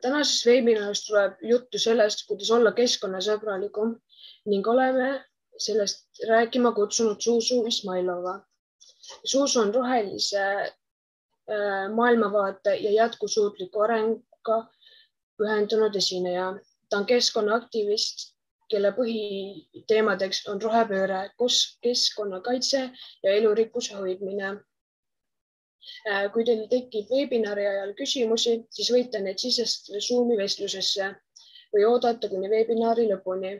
Tänases veebinaris tuleb juttu sellest, kuidas olla keskkonnasõbralikum ning oleme sellest rääkima kutsunud Zuzu Ismailova. Zuzu on rohelise maailmavaate ja jätkusuutliku arenguga pühendunud esineja. Ta on keskkonnaaktivist, kelle põhiteemadeks on rohepööre, keskkonnakaitse ja elurikkuse hoidmine. Kui teil tekib veebinari ajal küsimusi, siis võite need sisestada Zoomi vestlusesse või oodata kuni veebinari lõpuni.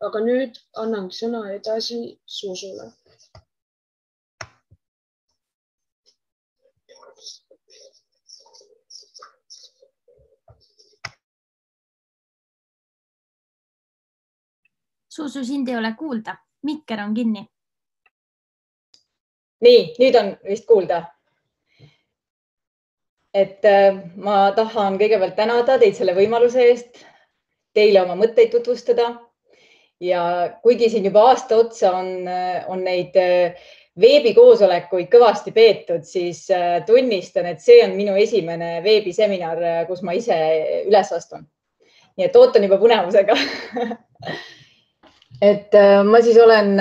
Aga nüüd annan sõna edasi Zuzule. Zuzu, sind ei ole kuulda. Mikker on kinni. Nii, nüüd on vist kuulda. Ma tahan kõigepealt tänada teid selle võimaluse eest, teile oma mõtteid tutvustada. Ja kuigi siin juba aasta otsa on neid veebikoosolekuid kõvasti peetud, siis tunnistan, et see on minu esimene veebiseminar, kus ma ise üles astun. Nii et ootan juba põnevusega. Ma siis olen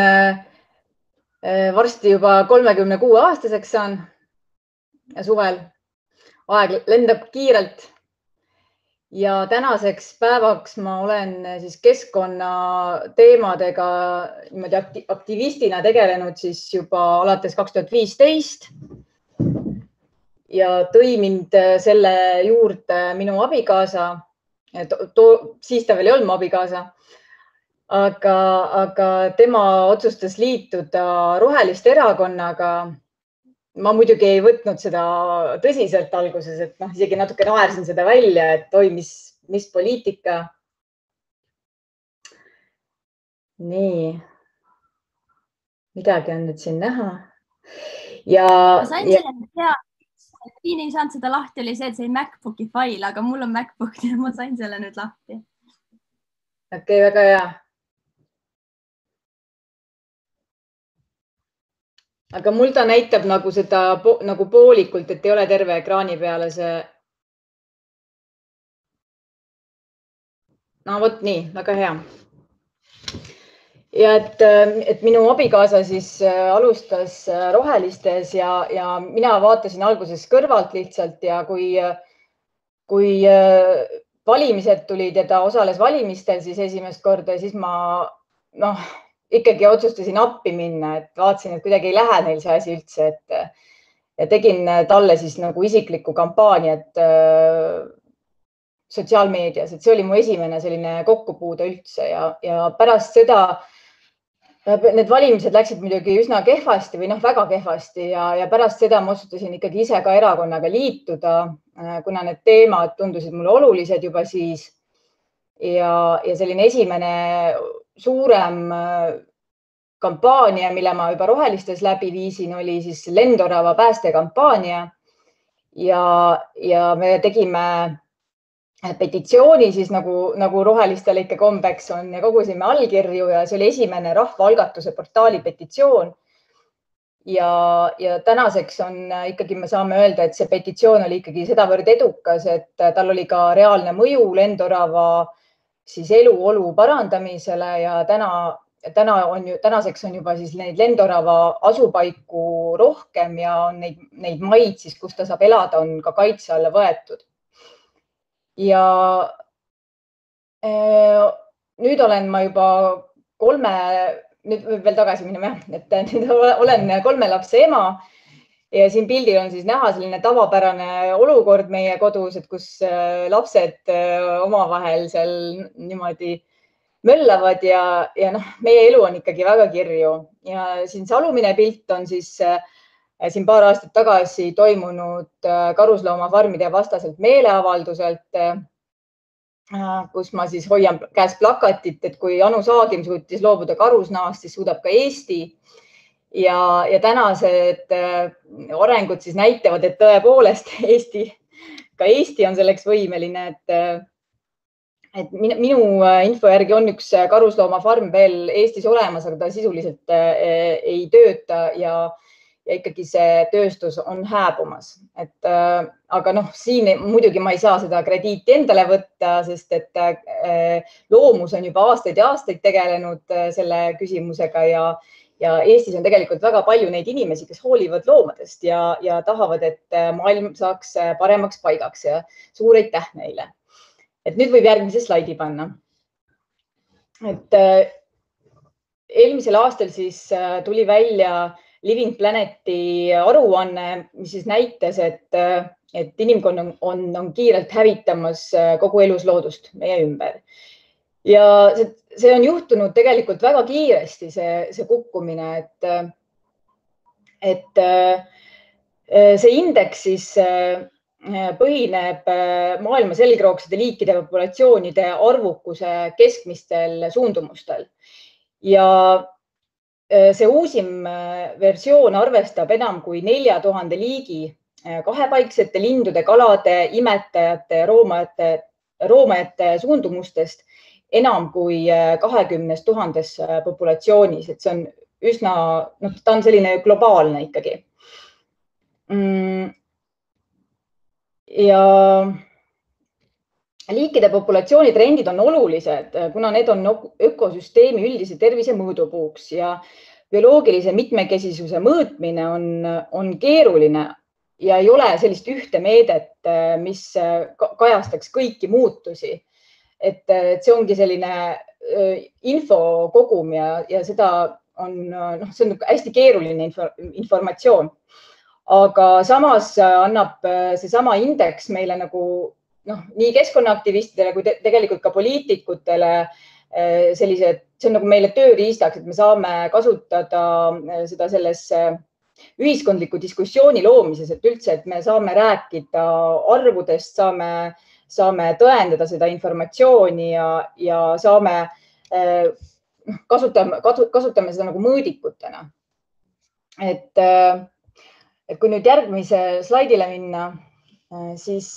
varsti juba 36 aastaseks saan suvel. Aeg lendab kiirelt ja tänaseks päevaks ma olen siis keskkonnateemadega niimoodi aktivistina tegelenud siis juba alates 2015 ja tõi mind selle juurde minu abikaasa. Siis ta veel ei olnud mu abikaasa. Aga tema otsustas liituda Roheliste Erakonnaga. Ma muidugi ei võtnud seda tõsiselt alguses, et isegi natuke naersin seda välja, et oi, mis poliitika. Nii, midagi on nüüd siin näha. Ma sain selle hea, siin ei saanud seda lahti, oli see, et see oli MacBooki fail, aga mul on MacBook ja ma sain selle nüüd lahti. Okei, väga hea. Aga mul ta näitab nagu seda nagu poolikult, et ei ole terve ekraani peale see. No vot nii, väga hea. Ja et minu abikaasa siis alustas Rohelistes ja mina vaatasin alguses kõrvalt lihtsalt ja kui valimised tulid ja ta osales valimistel siis esimest korda, siis ma ikkagi otsustasin appi minna, et vaatasin, et kuidagi ei lähe neil see asi üldse, ja tegin talle siis nagu isiklikku kampaaniat sotsiaalmeedias, et see oli mu esimene selline kokkupuude üldse ja pärast seda need valimised läksid muidugi üsna kehvasti või väga kehvasti ja pärast seda ma otsustasin ikkagi ise ka erakonnaga liituda, kuna need teemad tundusid mulle olulised juba siis ja selline esimene suurem kampaania, mille ma juba Rohelistes läbi viisin, oli siis Lendorava päästekampaania ja me tegime petitsiooni siis nagu Rohelistel ikka kombeks on ja kogusime allkirju ja see oli esimene rahvaalgatuse portaali petitsioon. Ja tänaseks on ikkagi, me saame öelda, et see petitsioon oli ikkagi sedavõrd edukas, et tal oli ka reaalne mõju Lendorava siis eluolu parandamisele ja tänaseks on juba siis neid Lendorava asupaiku rohkem ja on neid maid siis, kus ta saab elada, on ka kaitse alla võetud. Ja nüüd olen ma juba nüüd veel tagasi minema, et nüüd olen 3 lapse ema ja siin pildil on siis näha selline tavapärane olukord meie kodus, et kus lapsed omavahel seal niimoodi möllavad ja meie elu on ikkagi väga kirju ja siin see alumine pilt on siis siin paar aastat tagasi toimunud karusloomafarmide vastaselt meeleavalduselt, kus ma siis hoian käes plakatit, et kui Anu Saagim suutis loobuda karusnaast, siis suudab ka Eesti. Ja tänased arengud siis näitavad, et tõepoolest ka Eesti on selleks võimeline, et minu info järgi on üks karusloomafarm veel Eestis olemas, aga ta sisuliselt ei tööta ja ja ikkagi see tööstus on hääbumas. Aga siin muidugi ma ei saa seda krediiti endale võtta, sest et loomus on juba aastaid ja aastaid tegelenud selle küsimusega ja Eestis on tegelikult väga palju neid inimesi, kes hoolivad loomadest ja tahavad, et maailm saaks paremaks paigaks ja suur aitäh neile. Et nüüd võib järgmise slaidi panna. Et eelmisel aastal siis tuli välja Living Planeti aruanne, mis siis näitas, et inimkond on kiirelt hävitamas kogu elusloodust meie ümber. Ja see on juhtunud tegelikult väga kiiresti, see kukkumine, et see indeks siis põhineb maailma selgroogside liikide populatsioonide arvukuse keskmistel suundumustel. Ja see uusim versioon arvestab enam kui 4000 liigi kahepaiksete lindude, kalade, imetajate ja roomajate suundumustest enam kui 20 000 populatsioonis. Et see on üsna, ta on selline globaalne ikkagi. Ja liikide populatsiooni trendid on olulised, kuna need on ökosüsteemi üldise tervise mõõdupuuks ja bioloogilise mitmekesisuse mõõtmine on keeruline ja ei ole sellist ühte meedet, mis kajastaks kõiki muutusi. Et see ongi selline info kogum ja seda see on hästi keeruline informatsioon. Aga samas annab seesama indeks meile nagu nii keskkonnaaktivistidele kui tegelikult ka poliitikutele sellised, see on nagu meile tööriistaks, et me saame kasutada seda selles ühiskondliku diskussiooni loomises, et üldse, et me saame rääkida arvudest, saame tõendada seda informatsiooni ja saame kasutame seda nagu mõõdikutena. Et kui nüüd järgmise slaidile minna, siis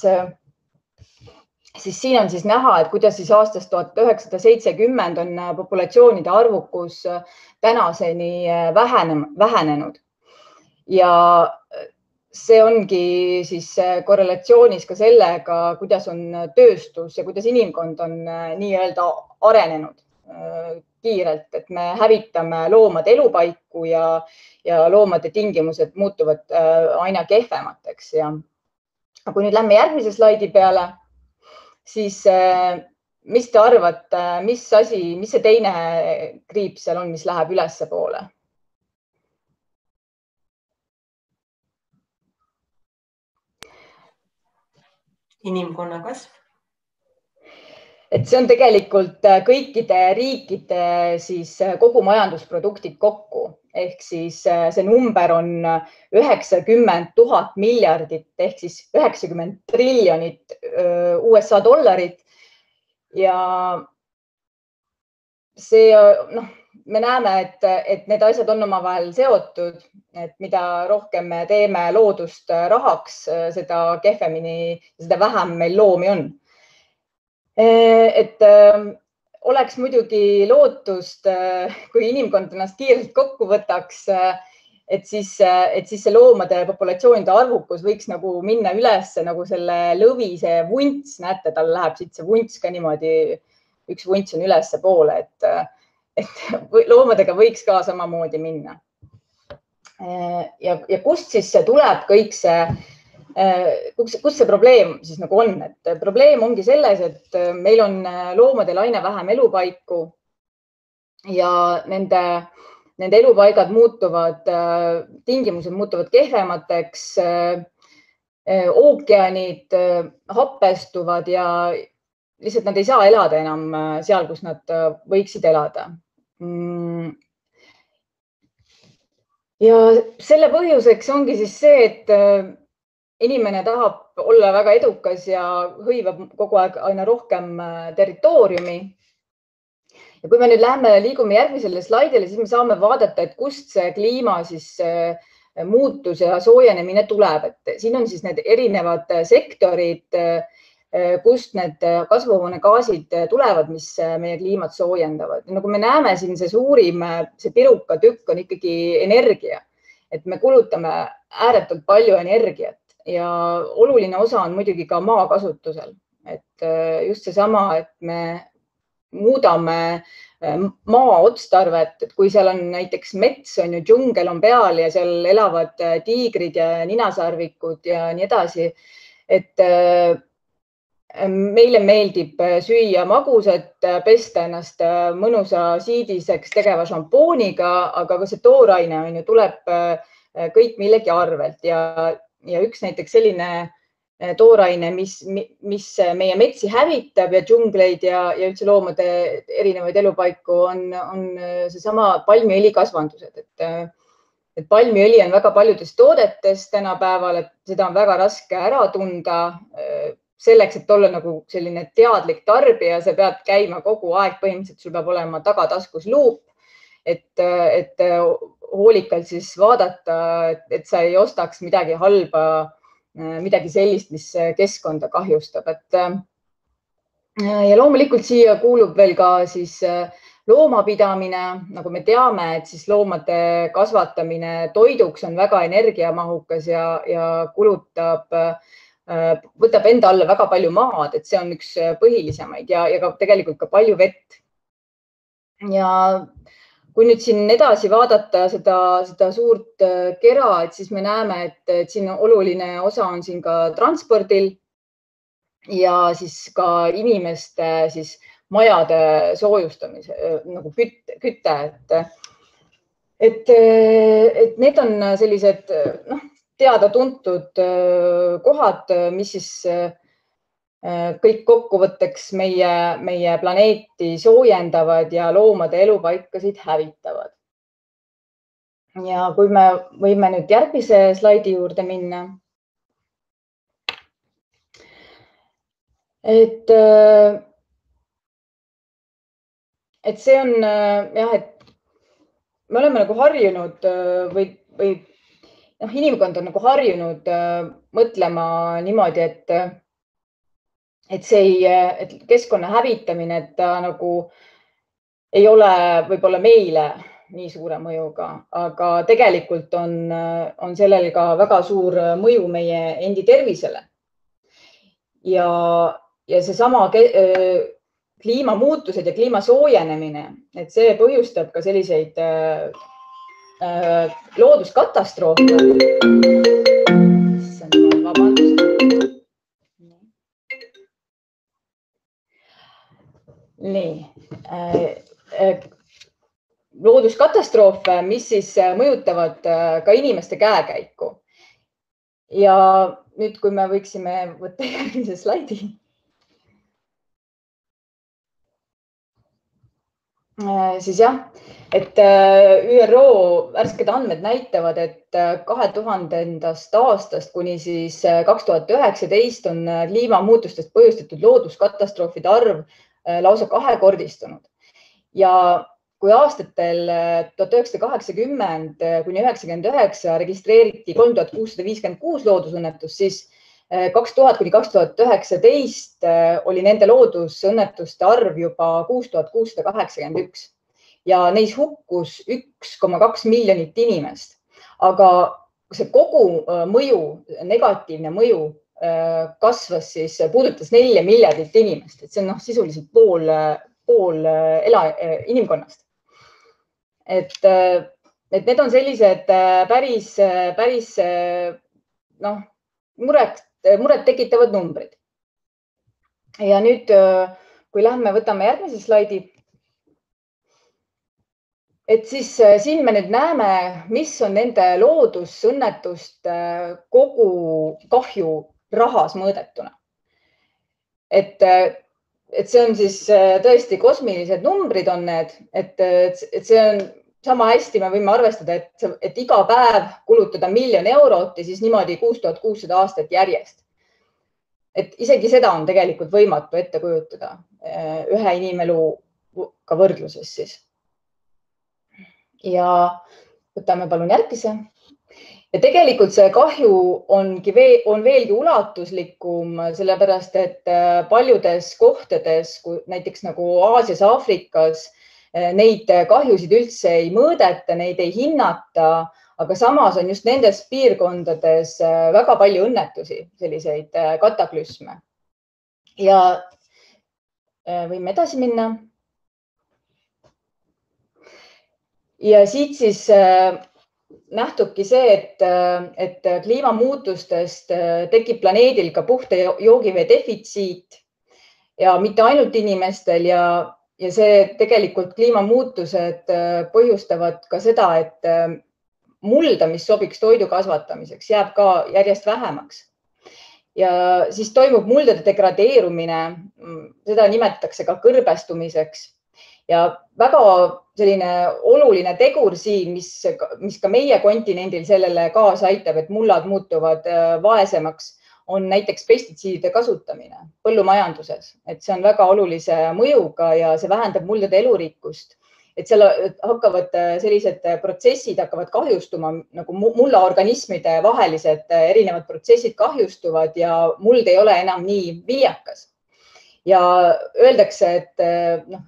siin on siis näha, et kuidas siis aastast 1970 on populatsioonide arvukus tänaseni vähenenud. Ja see ongi siis korrelatsioonis ka sellega, kuidas on tööstus ja kuidas inimkond on nii-öelda arenenud kiirelt, et me hävitame loomade elupaiku ja loomade tingimused muutuvad aina kehvemateks. Ja kui nüüd lähme järgmise slaidi peale, siis mis te arvate, mis see teine kriip seal on, mis läheb ülesse poole? Inimkonna kasv. Et see on tegelikult kõikide riikide siis kogu majandusproduktid kokku. Ehk siis see number on 90 000 miljardit ehk siis 90 triljonit USA dollarit. Ja see, me näeme, et need asjad on omavahel seotud, et mida rohkem me teeme loodust rahaks, seda kehvemini, seda vähem meil loomi on. Et oleks muidugi lootust, kui inimkond ennast kiirelt kokku võtaks, et siis see loomade populatsioonide arvukus võiks nagu minna üles nagu selle lõvi, see vunts, näete, tal läheb siit see vunts ka niimoodi, üks vunts on ülesse poole, et loomadega võiks ka samamoodi minna. Ja kust siis tuleb kõik see, kus see probleem siis nagu on, et probleem ongi selles, et meil on loomadel aina vähem elupaiku ja nende elupaigad muutuvad, tingimused muutuvad kehvemateks, ookeanid happestuvad ja lihtsalt nad ei saa elada enam seal, kus nad võiksid elada. Ja selle põhjuseks ongi siis see, et inimene tahab olla väga edukas ja hõivab kogu aeg aina rohkem territooriumi. Ja kui me nüüd liigume järgmisele slaidile, siis me saame vaadata, et kust see kliima siis muutus ja soojenemine tuleb. Et siin on siis need erinevad sektorid, kust need kasvuhoonegaasid tulevad, mis meie kliimat soojendavad. Nagu me näeme siin, see suurim, see pirukatükk on ikkagi energia. et me kulutame ääretult palju energiat ja oluline osa on muidugi ka maakasutusel. Et just seesama, et me muudame maa otstarvet, et kui seal on näiteks mets, on ju, džungel on peal ja seal elavad tiigrid ja ninasarvikud ja nii edasi. Et meile meeldib süüa magusat, pesta ennast mõnusa siidiseks tegeva šampooniga, aga ka see tooraine on ju, tuleb kõik millegi arvelt ja üks näiteks selline tooraine, mis meie metsi hävitab ja džungleid ja üldse loomade erinevaid elupaiku on seesama palmiõlikasvandused. Et palmiõli on väga paljudes toodetes tänapäeval, et seda on väga raske ära tunda. Selleks, et olla nagu selline teadlik tarbija, sa pead käima kogu aeg, põhimõtteliselt sul peab olema tagataskus luup, et hoolikalt siis vaadata, et sa ei ostaks midagi halba, midagi sellist, mis keskkonda kahjustab. Ja loomulikult siia kuulub veel ka siis loomapidamine, nagu me teame, et siis loomade kasvatamine toiduks on väga energiamahukas ja võtab enda alla väga palju maad, et see on üks põhilisemaid ja ka tegelikult ka palju vett. Ja kui nüüd siin edasi vaadata seda suurt kera, et siis me näeme, et siin oluline osa on siin ka transpordil ja siis ka inimeste siis majade soojustamise nagu küte. Et need on sellised teada-tuntud kohad, mis siis kõik kokkuvõtteks meie planeeti soojendavad ja loomade elupaikasid hävitavad. Ja kui me võime nüüd järgmise slaidi juurde minna. Et see on jah, et me oleme nagu harjunud või inimkond on nagu harjunud mõtlema niimoodi, et keskkonna hävitamine, et ta nagu ei ole võib-olla meile nii suure mõjuga, aga tegelikult on sellel ka väga suur mõju meie endi tervisele. Ja seesama kliimamuutused ja kliima soojenemine, et see põhjustab ka selliseid looduskatastroofe. Looduskatastroofe, mis siis mõjutavad ka inimeste käekäiku. Ja nüüd, kui me võiksime võtta järgmise slaidi. Siis jah, et ÜRO värsked andmed näitavad, et 2000. aastast kuni siis 2019 on kliimamuutustest põhjustatud looduskatastroofide arv lausa kahekordistunud. Ja kui aastatel 1980 kuni 1999 registreeriti 3656 loodusõnnetust, siis 2000 kuni 2019 oli nende loodusõnnetuste arv juba 6681 ja neis hukkus 1,2 miljonit inimest. Aga see kogu mõju, negatiivne mõju kasvas siis, puudutas 4 miljardit inimest, et see on sisuliselt pool inimkonnast. Et need on sellised päris muret tekitavad numbrid. Ja nüüd, kui lähme, võtame järgmise slaidi. Et siis siin me nüüd näeme, mis on nende loodusõnnetuste kogu kahju rahas mõõdetuna. Et see on siis tõesti kosmilised numbrid on need, et see on sama hästi, me võime arvestada, et iga päev kulutada 1 000 000 eurot ja siis niimoodi 6600 aastat järjest. Et isegi seda on tegelikult võimatu ette kujutada ühe inimeluga võrdluses siis. Ja võtame palun järgmise. Ja tegelikult see kahju on veelgi ulatuslikum, sellepärast et paljudes kohtades, näiteks nagu Aasias, Aafrikas, neid kahjusid üldse ei mõõdeta, neid ei hinnata, aga samas on just nendes piirkondades väga palju õnnetusi, selliseid kataklüsme. Ja võime edasi minna. Ja siit siis nähtubki see, et kliimamuutustest tekib planeedil ka puhta joogivee defitsiit ja mitte ainult inimestel ja see tegelikult kliimamuutused põhjustavad ka seda, et mulda, mis sobiks toidu kasvatamiseks, jääb ka järjest vähemaks. Ja siis toimub muldade degradeerumine, seda nimetatakse ka kõrbestumiseks. Ja väga selline oluline tegur siin, mis ka meie kontinendil sellele kaasa aitab, et mullad muutuvad vaesemaks, on näiteks pestitsiidide kasutamine põllumajanduses. Et see on väga olulise mõjuga ja see vähendab muldade elurikkust. Et seal hakkavad sellised protsessid hakkavad kahjustuma, nagu mullaorganismide vahelised erinevad protsessid kahjustuvad ja muld ei ole enam nii viljakas. Ja öeldakse, et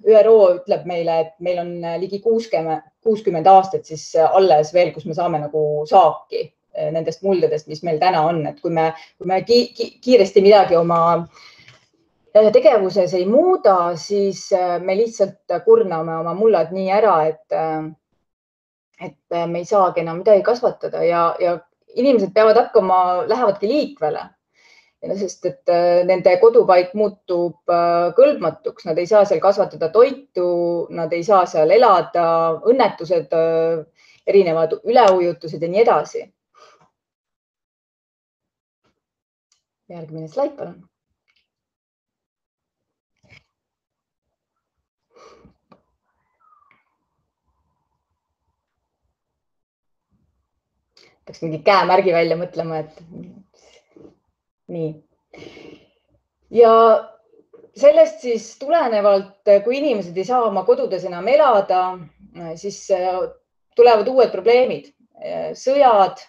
ÜRO ütleb meile, et meil on ligi 60 aastat siis alles veel, kus me saame nagu saaki nendest muldadest, mis meil täna on. Et kui me kiiresti midagi oma tegevuses ei muuda, siis me lihtsalt kurname oma mullad nii ära, et me ei saagi enam midagi kasvatada ja inimesed peavad hakkama, lähevadki liikvele. Sest et nende kodupaik muutub kõlbmatuks, nad ei saa seal kasvatada toitu, nad ei saa seal elada, õnnetused, erinevad üleujutused ja nii edasi. Järgmine slaid, palun. Peaks mingi käemärgi välja mõtlema, et nii. Ja sellest siis tulenevalt, kui inimesed ei saa oma kodudes enam elada, siis tulevad uued probleemid, sõjad,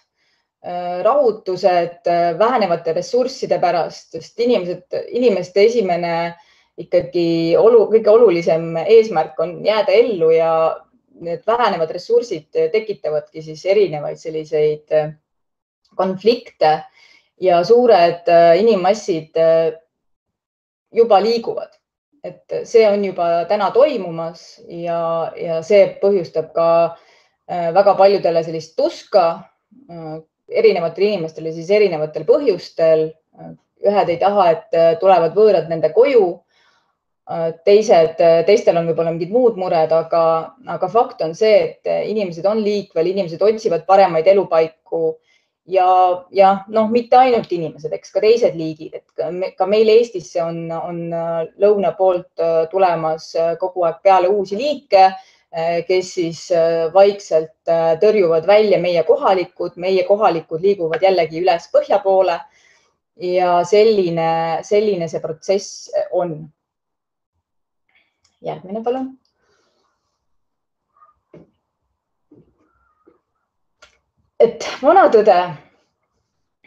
rahutused, vähenevate ressursside pärast, sest inimeste esimene ikkagi kõige olulisem eesmärk on jääda ellu ja need vähenevad ressursid tekitavadki siis erinevaid selliseid konflikte ja suured inimmassid juba liiguvad. Et see on juba täna toimumas ja see põhjustab ka väga paljudele sellist tuska erinevatele inimestele siis erinevatel põhjustel. Ühed ei taha, et tulevad võõrad nende koju. Teistel on võib-olla mingid muud mured, aga fakt on see, et inimesed on liikvel, inimesed otsivad paremaid elupaiku. Ja mitte ainult inimesed, eks ka teised liigid, et ka meil Eestisse on lõuna poolt tulemas kogu aeg peale uusi liike, kes siis vaikselt tõrjuvad välja meie kohalikud liiguvad jällegi üles põhja poole ja selline see protsess on. Järgmine, palun. Et vana tõde,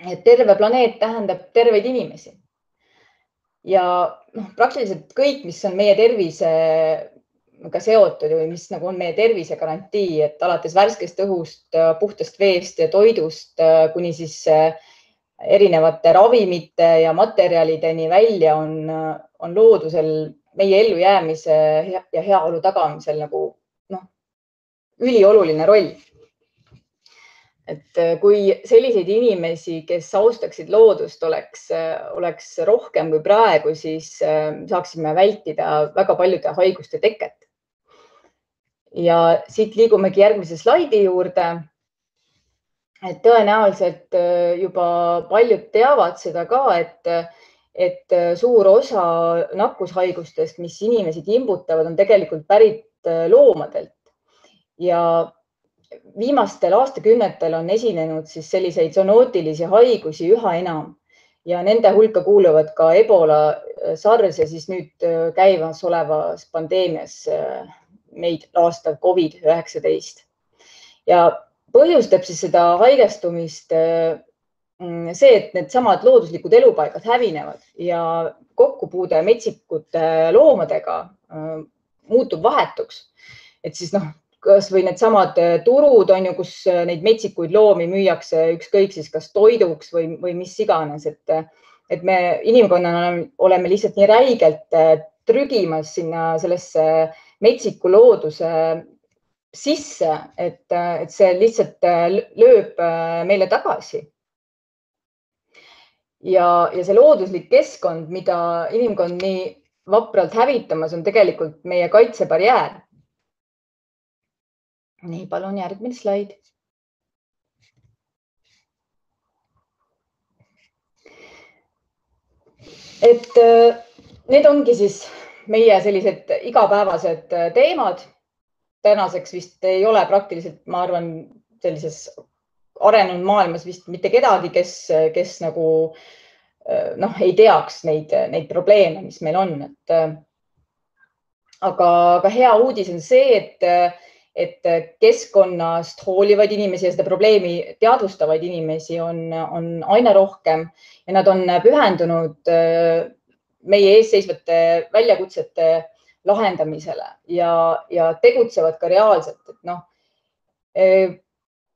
et terve planeet tähendab terveid inimesi ja praktiliselt kõik, mis on meie tervisega seotud või mis nagu on meie tervise garantii, et alates värskest õhust, puhtast veest ja toidust kuni siis erinevate ravimite ja materjalideni välja on loodusel meie ellujäämise ja heaolu tagamisel nagu ülioluline roll. Et kui selliseid inimesi, kes austaksid loodust, oleks rohkem kui praegu, siis saaksime vältida väga paljude haiguste teket. Ja siit liigumegi järgmise slaidi juurde. Et tõenäoliselt juba paljud teavad seda ka, et suur osa nakkushaigustest, mis inimesi kimbutavad, on tegelikult pärit loomadelt. Ja viimastel aastakümnetel on esinenud siis selliseid zoonootilisi haigusi üha enam ja nende hulka kuuluvad ka Ebola, SARS ja siis nüüd käivas olevas pandeemias meid laastav COVID-19. Ja põhjustab siis seda haigestumist see, et need samad looduslikud elupaigad hävinevad ja kokkupuude metsikute loomadega muutub vahetuks. Et siis kas või need samad turud on ju, kus neid metsikuid loomi müüakse ükskõik siis kas toiduks või mis iganes, et me inimkonnana oleme lihtsalt nii räigelt trügimas sinna sellesse metsiku looduse sisse, et see lihtsalt lööb meile tagasi. Ja see looduslik keskkond, mida inimkond nii vapralt hävitamas, on tegelikult meie kaitsebarjäär. Nii, palun järgmine slaid. Et need ongi siis meie sellised igapäevased teemad. Tänaseks vist ei ole praktiliselt, ma arvan, sellises arenenud maailmas vist mitte kedagi, kes nagu ei teaks neid probleeme, mis meil on. Aga hea uudis on see, et keskkonnast hoolivaid inimesi ja seda probleemi teadvustavaid inimesi on aina rohkem ja nad on pühendunud meie ees seisvate väljakutsete lahendamisele ja tegutsevad ka reaalselt.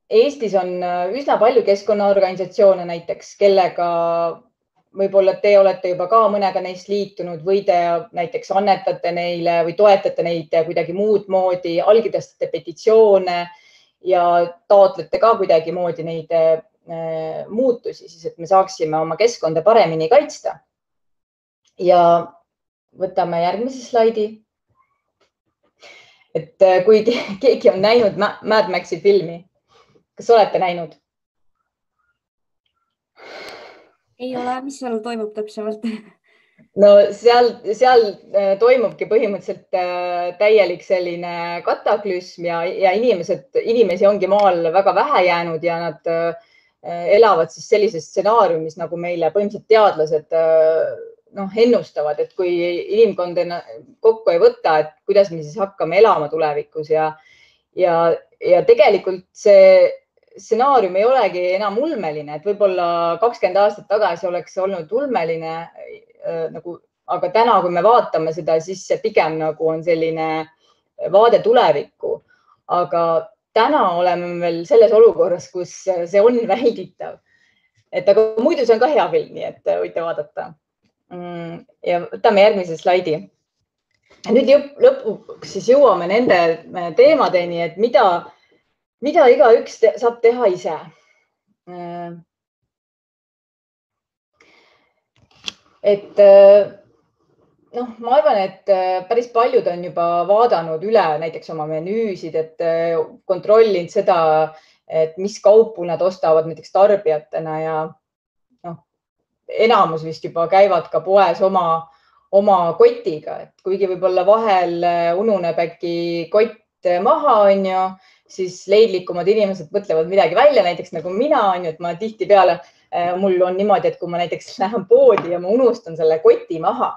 Eestis on üsna palju keskkonnaorganisatsioone näiteks, kellega võib-olla te olete juba ka mõnega neist liitunud või te näiteks annetate neile või toetate neid kuidagi muud moodi, allkirjastate petitsioone ja taotlete ka kuidagi moodi neid muutusi, siis et me saaksime oma keskkonda paremini kaitsta. Ja võtame järgmise slaidi. Et kui keegi on näinud Mad Maxi filmi, kas olete näinud? Ei ole, mis seal toimub täpsemalt? No seal toimubki põhimõtteliselt täielik selline kataklüsm ja inimesi ongi maal väga vähe jäänud ja nad elavad siis sellises stsenaariumis, nagu meile põhimõtteliselt teadlased ennustavad, et kui inimkond kokku ei võta, et kuidas me siis hakkame elama tulevikus ja tegelikult see stsenaarium ei olegi enam ulmeline, et võib-olla 20 aastat tagasi oleks olnud ulmeline, aga täna, kui me vaatame seda, siis see pigem nagu on selline vaade tulevikku. Aga täna oleme veel selles olukorras, kus see on välditav. Aga muidu see on ka hea film, nii et võite vaadata. Ja võtame järgmise slaidi. Nüüd lõpuks siis jõuame nende teemadeni, et mida igaüks saab teha ise. Ma arvan, et päris paljud on juba vaadanud üle näiteks oma menüüsid, et kontrollinud seda, et mis kaupu nad ostavad näiteks tarbijatena ja enamus vist juba käivad ka poes oma kotiga, et kuigi võib-olla vahel ununeb äkki kott maha, siis leidlikumad inimesed mõtlevad midagi välja, näiteks nagu mina, et ma tihtipeale, mul on niimoodi, et kui ma näiteks lähen poodi ja ma unustan selle koti maha,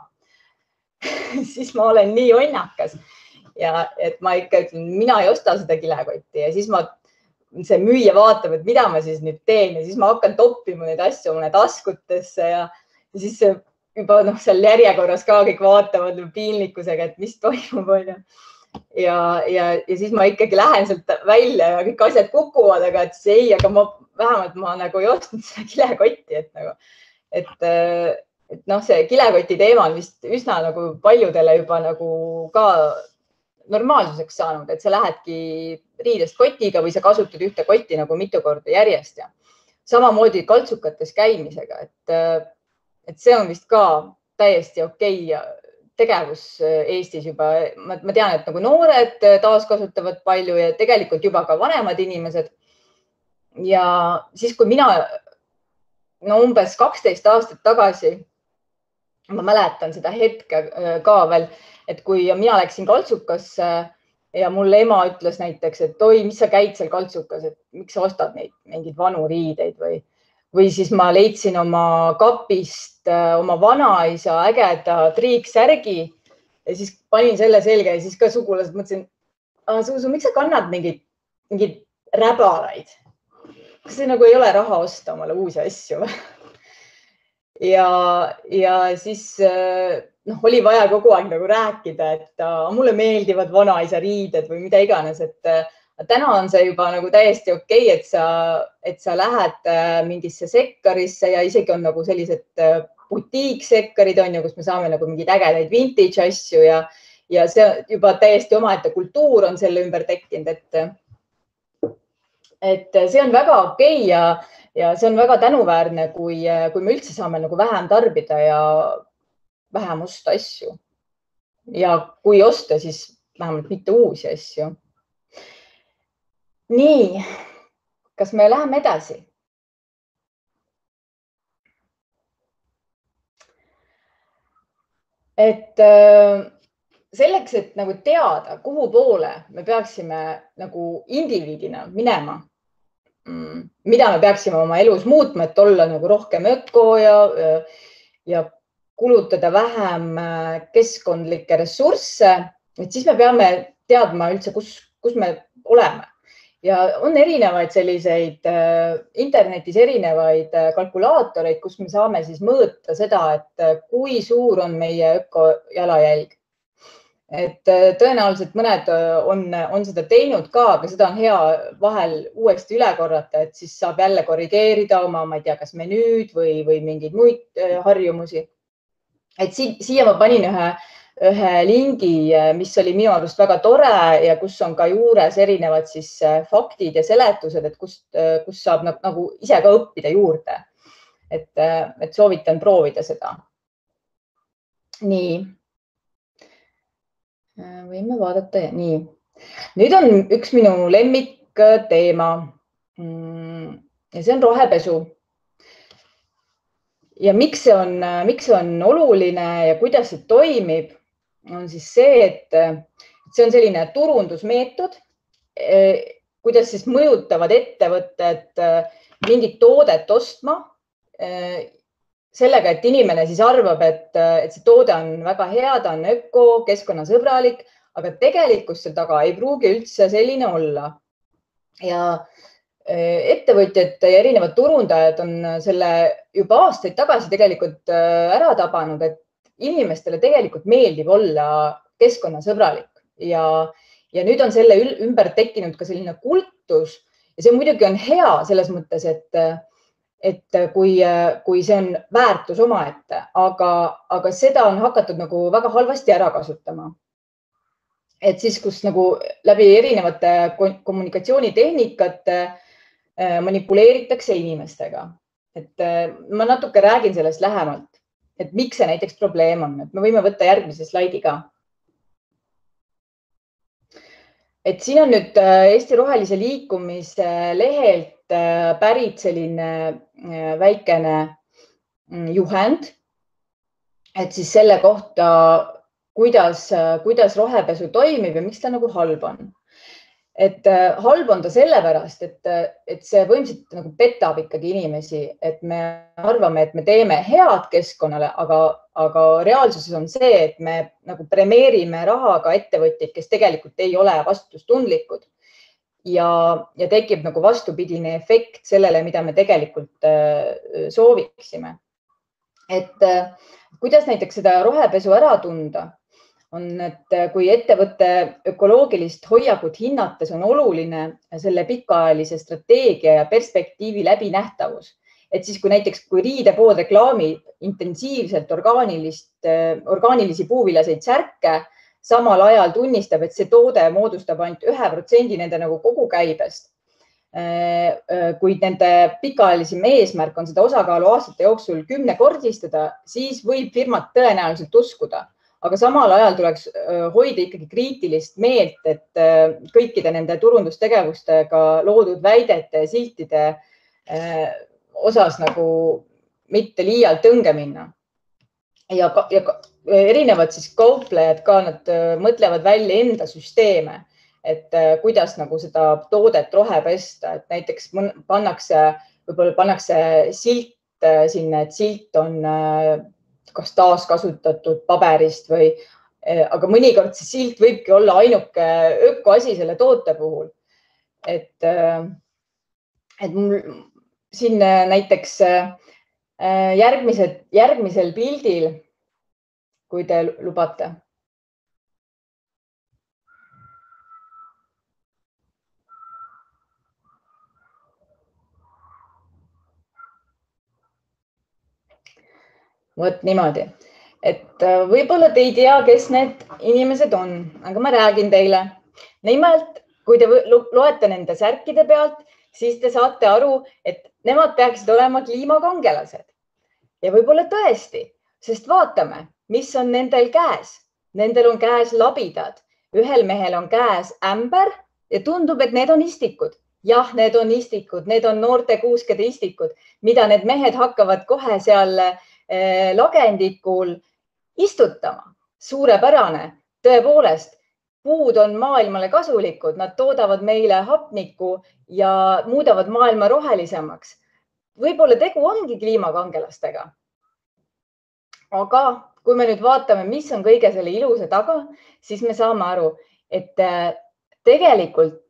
siis ma olen nii onnakas ja et ma ikka ütlen, mina ei osta seda kilekotti ja siis see müüja vaatab, et mida ma siis nüüd teen ja siis ma hakkan toppima neid asju oma taskutesse ja siis juba seal järjekorras ka kõik vaatavad piinlikkusega, et mis toimub. Ja siis ma ikkagi lähen sealt välja ja kõik asjad kukuvad, aga et ei, aga vähemalt ma nagu ei ostnud seda kilekotti, et see kilekoti teema on vist üsna nagu paljudele juba nagu ka normaalsuseks saanud, et sa lähedki riidest kotiga või sa kasutad ühte kotti nagu mitu korda järjest ja samamoodi kaltsukates käimisega, et see on vist ka täiesti okei tegevus Eestis juba. Ma tean, et nagu noored taaskasutavad palju ja tegelikult juba ka vanemad inimesed. Ja siis, kui mina umbes 12 aastat tagasi, ma mäletan seda hetke ka veel, et kui mina läksin kaltsukasse ja mulle ema ütles näiteks, et oi, mis sa käid seal kaltsukas, et miks sa ostad neid mingeid vanu riideid või siis ma leidsin oma kapist oma vanaisa ägeda triiksärgi ja siis panin selle selga ja siis ka sugulased mõtlesin, Suusu, miks sa kannad mingeid räbaraid? Kas see nagu ei ole raha osta omale uusi asju? Ja siis oli vaja kogu aeg nagu rääkida, et mulle meeldivad vanaisa riided või mida iganes, et täna on see juba nagu täiesti okei, et sa lähed mingisse sekkarisse ja isegi on nagu sellised butiiksekkarid on ju, kus me saame nagu mingeid ägedaid vintage asju ja see juba täiesti omaette kultuur on selle ümber tekkinud, et see on väga okei ja see on väga tänuväärne, kui me üldse saame nagu vähem tarbida ja vähem osta asju. Ja kui osta, siis vähemalt mitte uusi asju. Nii, kas me läheme edasi? Et selleks, et nagu teada, kuhu poole me peaksime nagu indiviidina minema, mida me peaksime oma elus muutma, et olla nagu rohkem öko ja kulutada vähem keskkondlikke ressursse, et siis me peame teadma üldse, kus me oleme. Ja on erinevaid selliseid internetis erinevaid kalkulaatoreid, kus me saame siis mõõta seda, et kui suur on meie ökojalajälg. Et tõenäoliselt mõned on seda teinud ka, aga seda on hea vahel uuesti üle korrata, et siis saab jälle korrigeerida oma, ma ei tea, kas menüüd või mingeid muid harjumusi. Et siia ma panin ühe lingi, mis oli minu arust väga tore ja kus on ka juures erinevad siis faktid ja seletused, et kus saab nagu ise ka õppida juurde. Et soovitan proovida seda. Nii. Võime vaadata. Nii. Nüüd on üks minu lemmik teema. Ja see on rohepesu. Ja miks see on oluline ja kuidas see toimib, on siis see, et see on selline turundusmeetod, kuidas siis mõjutavad ettevõtted mingit toodet ostma sellega, et inimene siis arvab, et see toode on väga hea, ta on öko, keskkonnasõbralik, aga tegelikult seal taga ei pruugi üldse selline olla. Ja ettevõtjad ja erinevad turundajad on selle juba aastaid tagasi tegelikult ära tabanud, et inimestele tegelikult meeldib olla keskkonnasõbralik ja nüüd on selle ümber tekkinud ka selline kultus ja see muidugi on hea selles mõttes, et kui see on väärtus omaette, aga seda on hakatud nagu väga halvasti ära kasutama. Et siis, kus nagu läbi erinevate kommunikatsioonitehnikate manipuleeritakse inimestega. Et ma natuke räägin sellest lähemalt, et miks see näiteks probleem on. Et me võime võtta järgmise slaidi ka. Et siin on nüüd Eesti Rohelise Liikumise lehelt pärit selline väikene juhend, et siis selle kohta, kuidas rohepesu toimib ja miks ta nagu halb on. Et halb on ta sellepärast, et see võimsalt nagu petab ikkagi inimesi, et me arvame, et me teeme head keskkonnale, aga reaalsuses on see, et me nagu premeerime rahaga ettevõtjaid, kes tegelikult ei ole vastutustundlikud ja tekib nagu vastupidine efekt sellele, mida me tegelikult sooviksime. Et kuidas näiteks seda rohepesu ära tunda? On, et kui ettevõtte ökoloogilist hoiakut hinnates on oluline selle pikaajalise strateegia ja perspektiivi läbinähtavus. Et siis kui näiteks, kui riidepood reklaamib intensiivselt orgaanilisi puuviljaseid särke, samal ajal tunnistab, et see toode moodustab ainult 1% nende nagu kogukäibest. Kui nende pikaajalisem eesmärk on seda osakaalu aastate jooksul 10-kordistada, siis võib firmat tõenäoliselt uskuda. Aga samal ajal tuleks hoida ikkagi kriitilist meelt, et kõikide nende turundustegevustega loodud väidete ja siltide osas nagu mitte liialt õnge minna. Ja erinevad siis kauplejad ka, nad mõtlevad välja enda süsteeme, et kuidas nagu seda toodet rohe pesta, et näiteks võib-olla pannakse silt sinna, et silt on kas taaskasutatud paberist või, aga mõnikord see silt võibki olla ainuke ökoasi selle toote puhul. Et mul siin näiteks järgmisel pildil kui te lubate. Vot niimoodi, et võib-olla te ei tea, kes need inimesed on, aga ma räägin teile. Nimelt, kui te loete nende särkide pealt, siis te saate aru, et nemad peaksid olema kliimakangelased. Ja võib-olla tõesti, sest vaatame, mis on nendel käes. Nendel on käes labidad. Ühel mehel on käes ämber ja tundub, et need on istikud. Jah, need on istikud, need on noorte kuuskede istikud, mida need mehed hakkavad kohe seal lagendikul istutama. Suurepärane, tõepoolest, puud on maailmale kasulikud, nad toodavad meile hapnikku ja muudavad maailma rohelisemaks. Võib-olla tegu ongi kliimakangelastega. Aga kui me nüüd vaatame, mis on kõige selle ilusa taga, siis me saame aru, et tegelikult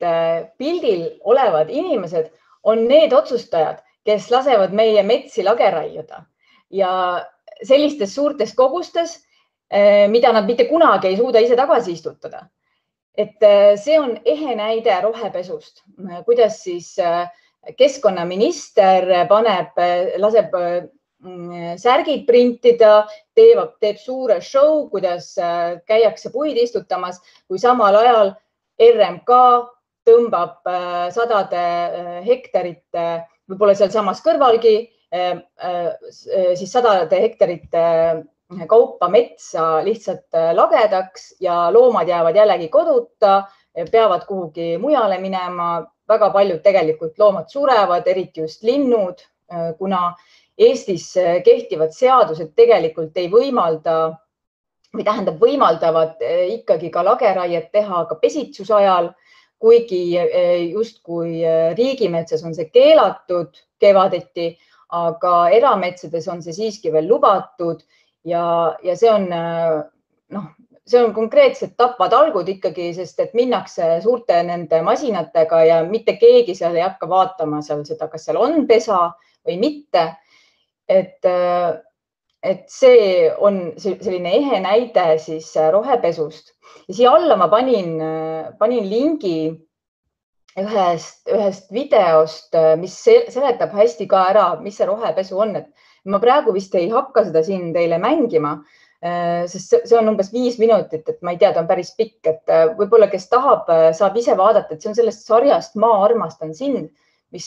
pildil olevad inimesed on need otsustajad, kes lasevad meie metsi lageraiuda. Ja sellistes suurtes kogustes, mida nad mitte kunagi ei suuda ise tagasi istutada. Et see on ehe näide rohepesust, kuidas siis keskkonnaminister laseb särgid printida, teeb suure show, kuidas käiakse puid istutamas, kui samal ajal RMK tõmbab sadade hektarite, võib-olla seal samas kõrvalgi, siis sadade hektarite kaupa metsa lihtsalt lagedaks ja loomad jäävad jällegi koduta, peavad kuhugi mujale minema. Väga paljud tegelikult loomad surevad, eriti just linnud, kuna Eestis kehtivad seadused tegelikult ei võimalda või tähendab võimaldavad ikkagi ka lageraiet teha ka pesitsuse ajal, kuigi justkui riigimetsas on see keelatud kevadeti, aga erametsades on see siiski veel lubatud ja see on konkreetselt tapvad algud ikkagi, sest et minnakse suurte nende masinatega ja mitte keegi seal ei hakka vaatama seal seda, kas seal on pesa või mitte. Et see on selline ehe näide siis rohepesust ja siia alla ma panin lingi ühest videost, mis seletab hästi ka ära, mis see rohepesu on. Et ma praegu vist ei hakka seda siin teile mängima, sest see on umbes 5 minutit, et ma ei tea, ta on päris pikk, et võib-olla kes tahab, saab ise vaadata, et see on sellest sarjast Ma armastan sind, mis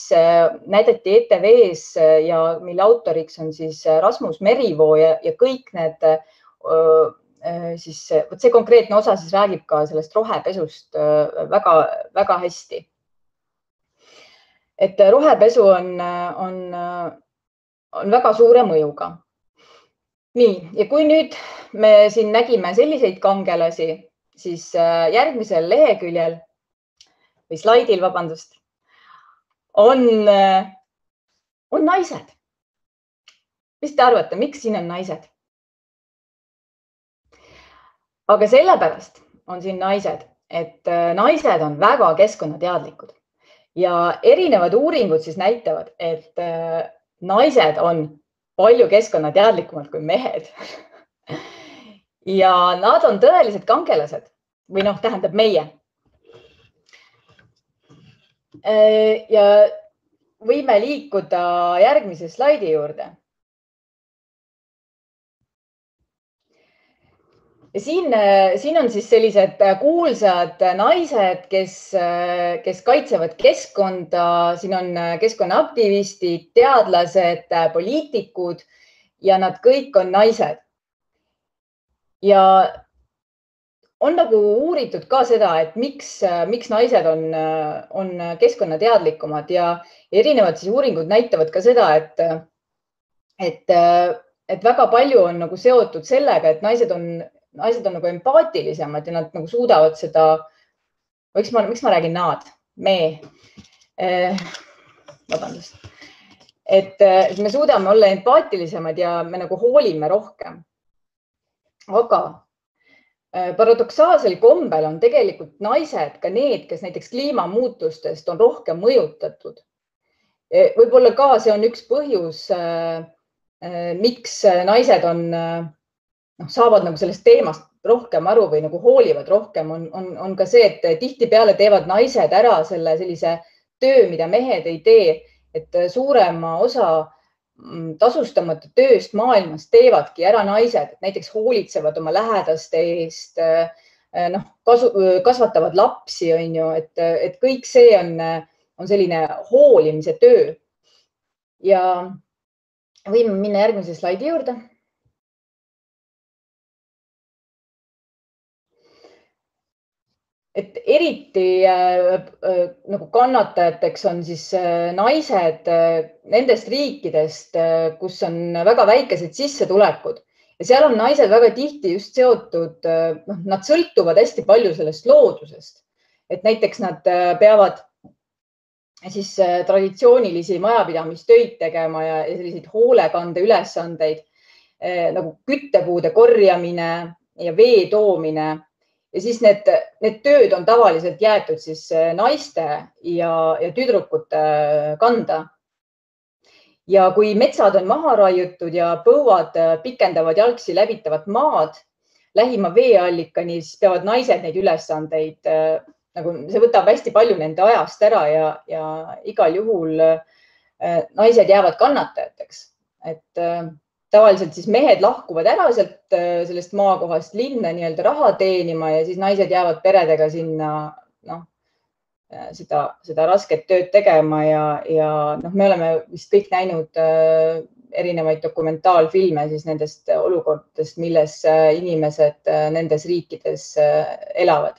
näidati ETV-s ja mille autoriks on siis Rasmus Merivoo ja kõik need, siis see konkreetne osa siis räägib ka sellest rohepesust väga hästi. Et rohepesu on väga suure mõjuga. Nii, ja kui nüüd me siin nägime selliseid kangelasi, siis järgmisel leheküljel või slaidil, vabandust, on naised. Mis te arvate, miks siin on naised? Aga sellepärast on siin naised, et naised on väga keskkonnateadlikud ja erinevad uuringud siis näitavad, et naised on palju keskkonnateadlikumad kui mehed. Ja nad on tõelised kangelased või tähendab meie. Ja võime liikuda järgmise slaidi juurde. Ja siin on siis sellised kuulsad naised, kes kaitsevad keskkonda. Siin on keskkonnaaktivistid, teadlased, poliitikud ja nad kõik on naised. Ja on uuritud ka seda, et miks naised on keskkonnateadlikumad ja erinevad siis uuringud näitavad ka seda, et väga palju on seotud sellega, et naised on empaatilisemad ja nad suudavad seda, miks ma räägin nad, vabandust, et me suudame olla empaatilisemad ja me hoolime rohkem. Aga paradoksaalsel kombel on tegelikult naised ka need, kes näiteks kliimamuutustest on rohkem mõjutatud. Võib-olla ka see on üks põhjus, miks naised on saavad nagu sellest teemast rohkem aru või nagu hoolivad rohkem, on ka see, et tihtipeale teevad naised ära selle sellise töö, mida mehed ei tee, et suurema osa tasustamata tööst maailmas teevadki ära naised, näiteks hoolitsevad oma lähedaste eest, kasvatavad lapsi, on ju, et kõik see on selline hoolimise töö. Ja võime minna järgmise slaidi juurde. Et eriti nagu kannatajateks on siis naised nendest riikidest, kus on väga väikesed sissetulekud ja seal on naised väga tihti just seotud, nad sõltuvad hästi palju sellest loodusest, et näiteks nad peavad siis traditsioonilisi majapidamistöid tegema ja selliseid hoolekande ülesandeid nagu küttepuude korjamine ja vee toomine. Ja siis need tööd on tavaliselt jäetud siis naiste ja tüdrukute kanda. Ja kui metsad on maha raiutud ja põuad pikendavad jalgsi läbitavat maad lähima veeallikani, siis peavad naised neid ülesandeid, nagu see võtab hästi palju nende ajast ära ja igal juhul naised jäävad kannatajateks. Et tavaliselt siis mehed lahkuvad ära sellest maakohast linna nii-öelda raha teenima ja siis naised jäävad peredega sinna seda rasket tööd tegema ja me oleme vist kõik näinud erinevaid dokumentaalfilme siis nendest olukordadest, milles inimesed nendes riikides elavad.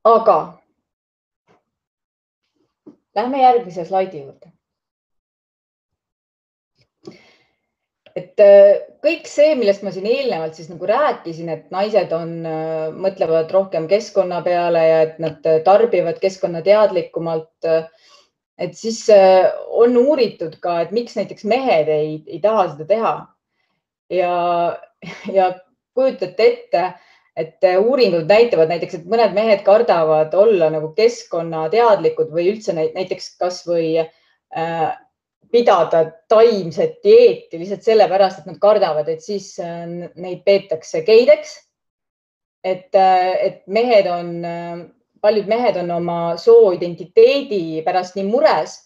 Aga lähme järgmise slaidi juurde. Et kõik see, millest ma siin eelnevalt siis nagu rääkisin, et naised mõtlevad rohkem keskkonna peale ja et nad tarbivad keskkonnateadlikumalt, et siis on uuritud ka, et miks näiteks mehed ei taha seda teha. Ja kujutate ette, et uuringud näitavad näiteks, et mõned mehed kardavad olla nagu keskkonnateadlikud või üldse näiteks kas või pidada taimset dieeti lihtsalt sellepärast, et nad kardavad, et siis neid peetakse geideks. Et paljud mehed on oma sooidentiteedi pärast nii mures,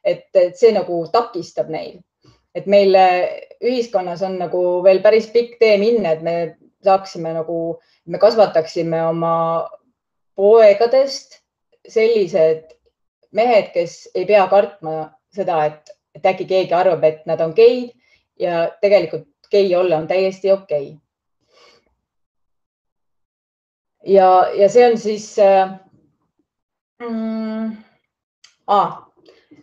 et see nagu takistab neil. Et meil ühiskonnas on nagu veel päris pikk tee minna, et me saaksime me kasvataksime oma poegadest sellised mehed, kes ei pea kartma seda, et äkki keegi arvab, et nad on geid ja tegelikult gei olla on täiesti okei. Ja see on siis,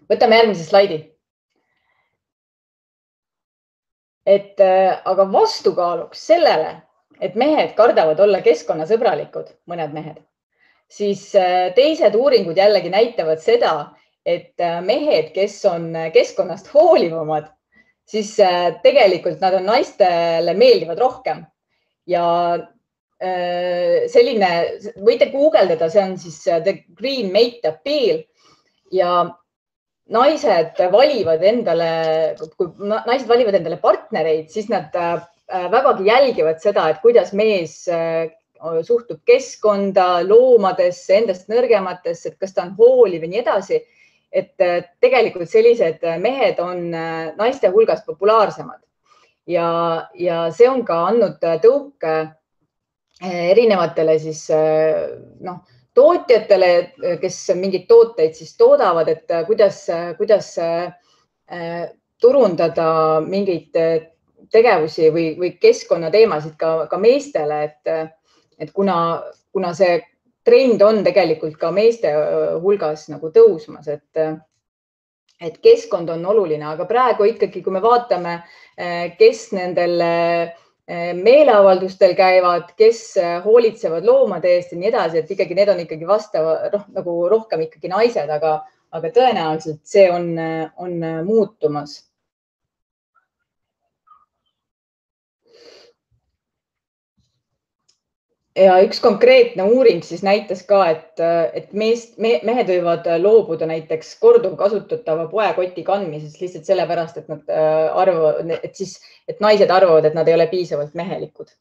võtame järgmise slaidi. Aga vastukaaluks sellele, et mehed kardavad olla keskkonnasõbralikud, mõned mehed, siis teised uuringud jällegi näitavad seda, et mehed, kes on keskkonnast hoolivamad, siis tegelikult nad on naistele meeldivad rohkem. Ja selline, võite guugeldada, see on siis The Green Mate Appeal ja naised valivad endale partnereid, siis nad vägagi jälgivad seda, et kuidas mees suhtub keskkonda, loomadesse, endast nõrgematesse, et kas ta on hooliv ja nii edasi. Et tegelikult sellised mehed on naiste hulgas populaarsemad ja see on ka andnud tõuke erinevatele siis tootjatele, kes mingeid tooteid siis toodavad, et kuidas turundada mingeid tegevusi või keskkonnateemasid ka meestele, et kuna see trend on tegelikult ka meeste hulgas nagu tõusmas, et keskkond on oluline, aga praegu ikkagi, kui me vaatame, kes nendel meeleavaldustel käivad, kes hoolitsevad loomade eest ja nii edasi, et ikkagi need on ikkagi nagu rohkem ikkagi naised, aga tõenäoliselt see on muutumas. Ja üks konkreetne uuring siis näitas ka, et mehed võivad loobuda näiteks korduvkasutatava poekoti kandmisest lihtsalt sellepärast, et nad arvavad, et naised arvavad, et nad ei ole piisavalt mehelikud.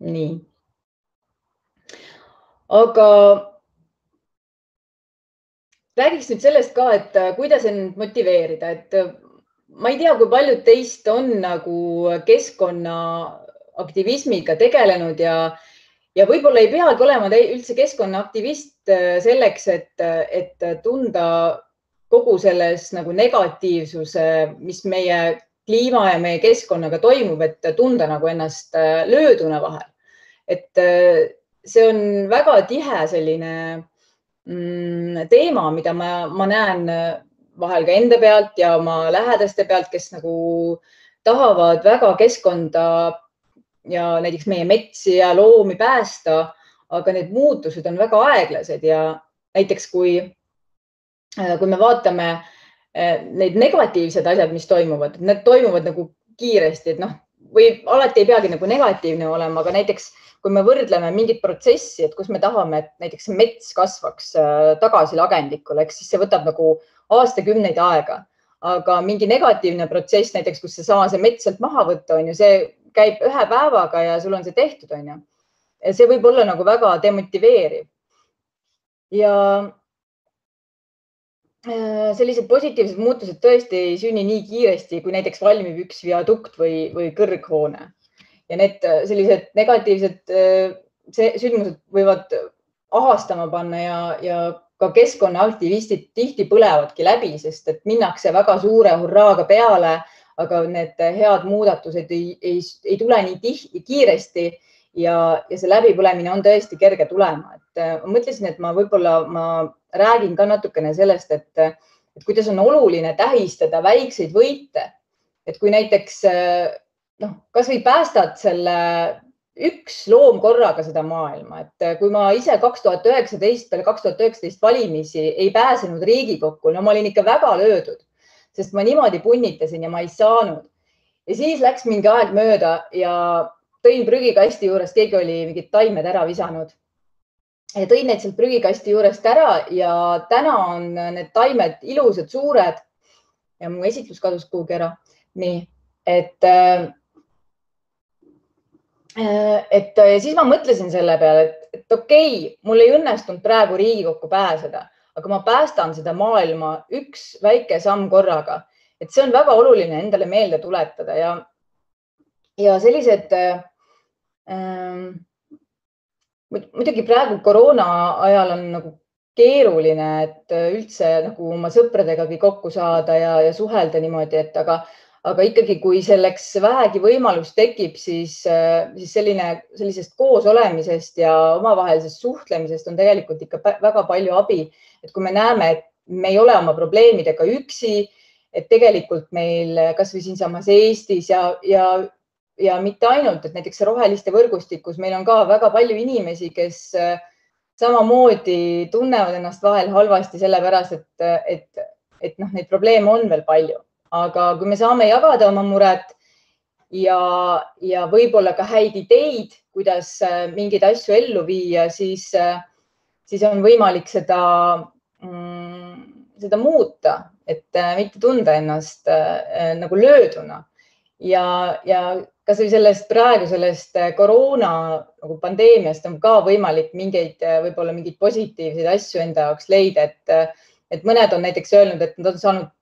Nii. Aga räägiks nüüd sellest ka, et kuidas end motiveerida, et ma ei tea, kui paljud teist on nagu keskkonnaaktivismiga tegelenud ja võib-olla ei peagi olema üldse keskkonnaaktivist selleks, et tunda kogu selles nagu negatiivsuse, mis meie kliima ja meie keskkonnaga toimub, et tunda nagu ennast lööduna vahel. Et see on väga tihe selline teema, mida ma näen vahel ka enda pealt ja oma lähedaste pealt, kes nagu tahavad väga keskkonda ja näiteks meie metsi ja loomi päästa, aga need muutused on väga aeglased ja näiteks kui me vaatame neid negatiivsed asjad, mis toimuvad, need toimuvad nagu kiiresti, et või alati ei peagi nagu negatiivne olema, aga näiteks kui me võrdleme mingit protsessi, et kus me tahame, et näiteks mets kasvaks tagasi lagendikule, eks siis see võtab nagu aastakümneid aega, aga mingi negatiivne protsess, näiteks kus see mets sealt maha võtta, see käib ühe päevaga ja sul on see tehtud, on ju. See võib olla nagu väga demotiveeriv. Ja sellised positiivsed muutused tõesti ei sünni nii kiiresti, kui näiteks valmib üks viadukt või kõrghoone. Ja need sellised negatiivsed sündmused võivad ahastama panna ja ka keskkonnaaktivistid tihti põlevadki läbi, sest et minnakse väga suure hurraaga peale, aga need head muudatused ei tule nii kiiresti ja see läbipõlemine on tõesti kerge tulema. Ma mõtlesin, et ma räägin ka natukene sellest, et kuidas on oluline tähistada väikseid võite. Et kui näiteks kas või päästad selle üks loom korraga seda maailma, et kui ma ise 2019 valimisi ei pääsenud Riigikokku, ma olin ikka väga löödud, sest ma niimoodi punnitasin ja ma ei saanud. Ja siis läks mingi aeg mööda ja tõin prügikasti juurest, keegi oli mingid taimed ära visanud. Ja tõin neid sealt prügikasti juurest ära ja täna on need taimed ilusad, suured ja mu esitlus kadus kuhugi ära. Nii, et siis ma mõtlesin selle peale, et okei, mul ei õnnestunud praegu Riigikokku pääseda, aga ma päästan seda maailma üks väike samm korraga. Et see on väga oluline endale meelde tuletada ja sellised muidugi praegu koroona ajal on nagu keeruline, et üldse nagu oma sõpradegagi kokku saada ja suhelda niimoodi, et aga ikkagi, kui selleks vähegi võimalus tekib, siis sellisest koos olemisest ja omavahelisest suhtlemisest on tegelikult ikka väga palju abi. Et kui me näeme, et me ei ole oma probleemidega üksi, et tegelikult meil kas või siinsamas Eestis ja mitte ainult, et näiteks roheliste võrgustikus meil on ka väga palju inimesi, kes samamoodi tunnevad ennast vahel halvasti sellepärast, et neid probleeme on veel palju. Aga kui me saame jagada oma muret ja võib-olla ka häid ideid, kuidas mingeid asju ellu viia, siis on võimalik seda muuta, et mitte tunda ennast nagu lööduna. Ja kas või praegu sellest koroona pandeemiast on ka võimalik võib-olla mingeid positiivseid asju enda jaoks leida, et mõned on näiteks öelnud, et nad on saanud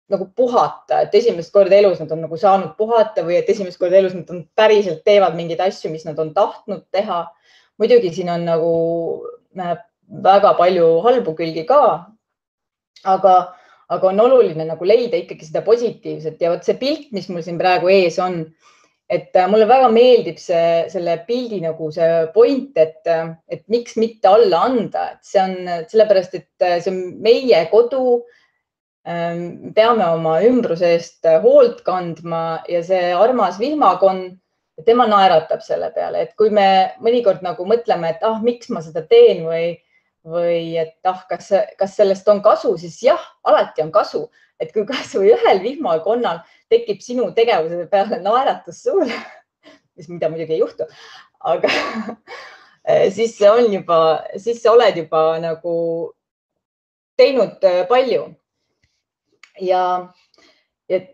nagu puhata, et esimest korda elus nad on nagu saanud puhata või et esimest korda elus nad on päriselt teevad mingeid asju, mis nad on tahtnud teha. Muidugi siin on nagu väga palju halbu külgi ka, aga on oluline nagu leida ikkagi seda positiivset ja vot see pilt, mis mul siin praegu ees on, et mulle väga meeldib selle pildi nagu see point, et miks mitte alla anda, et see on sellepärast, et see on meie kodu. Peame oma ümbruse eest hoolt kandma ja see armas vihmakonn, tema naeratab selle peale, et kui me mõnikord nagu mõtleme, et miks ma seda teen või et kas sellest on kasu, siis jah, alati on kasu, et kui kas või ühel vihmakonnal tekib sinu tegevuse peale naeratus suule, mida muidugi ei juhtu, aga siis sa oled juba nagu teinud palju. Ja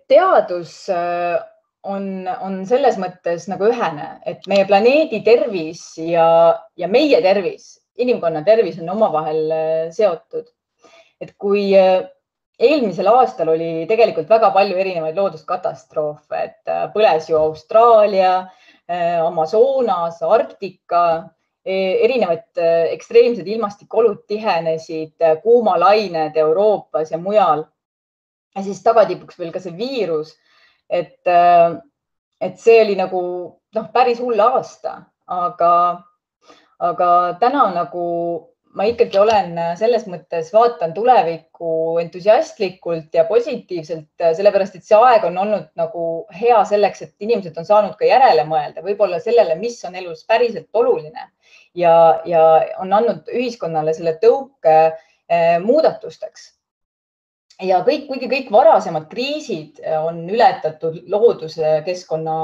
teadus on selles mõttes nagu ühene, et meie planeedi tervis ja meie tervis, inimkonna tervis on omavahel seotud. Et kui eelmisel aastal oli tegelikult väga palju erinevaid looduskatastroofe, et põles ju Austraalia, Amazonas, Arktika, erinevad ekstreemsed ilmastikuolud tihenesid, kuumalained Euroopas ja mujal. Ja siis tagatipuks veel ka see viirus, et see oli nagu päris hull aasta, aga täna nagu ma ikkagi olen selles mõttes, vaatan tulevikku entusiastlikult ja positiivselt, sellepärast et see aeg on olnud nagu hea selleks, et inimesed on saanud ka järele mõelda, võib-olla sellele, mis on elus päriselt oluline ja on andnud ühiskonnale selle tõuke muudatusteks. Ja kuigi kõik varasemad kriisid on ületatud looduskeskkonna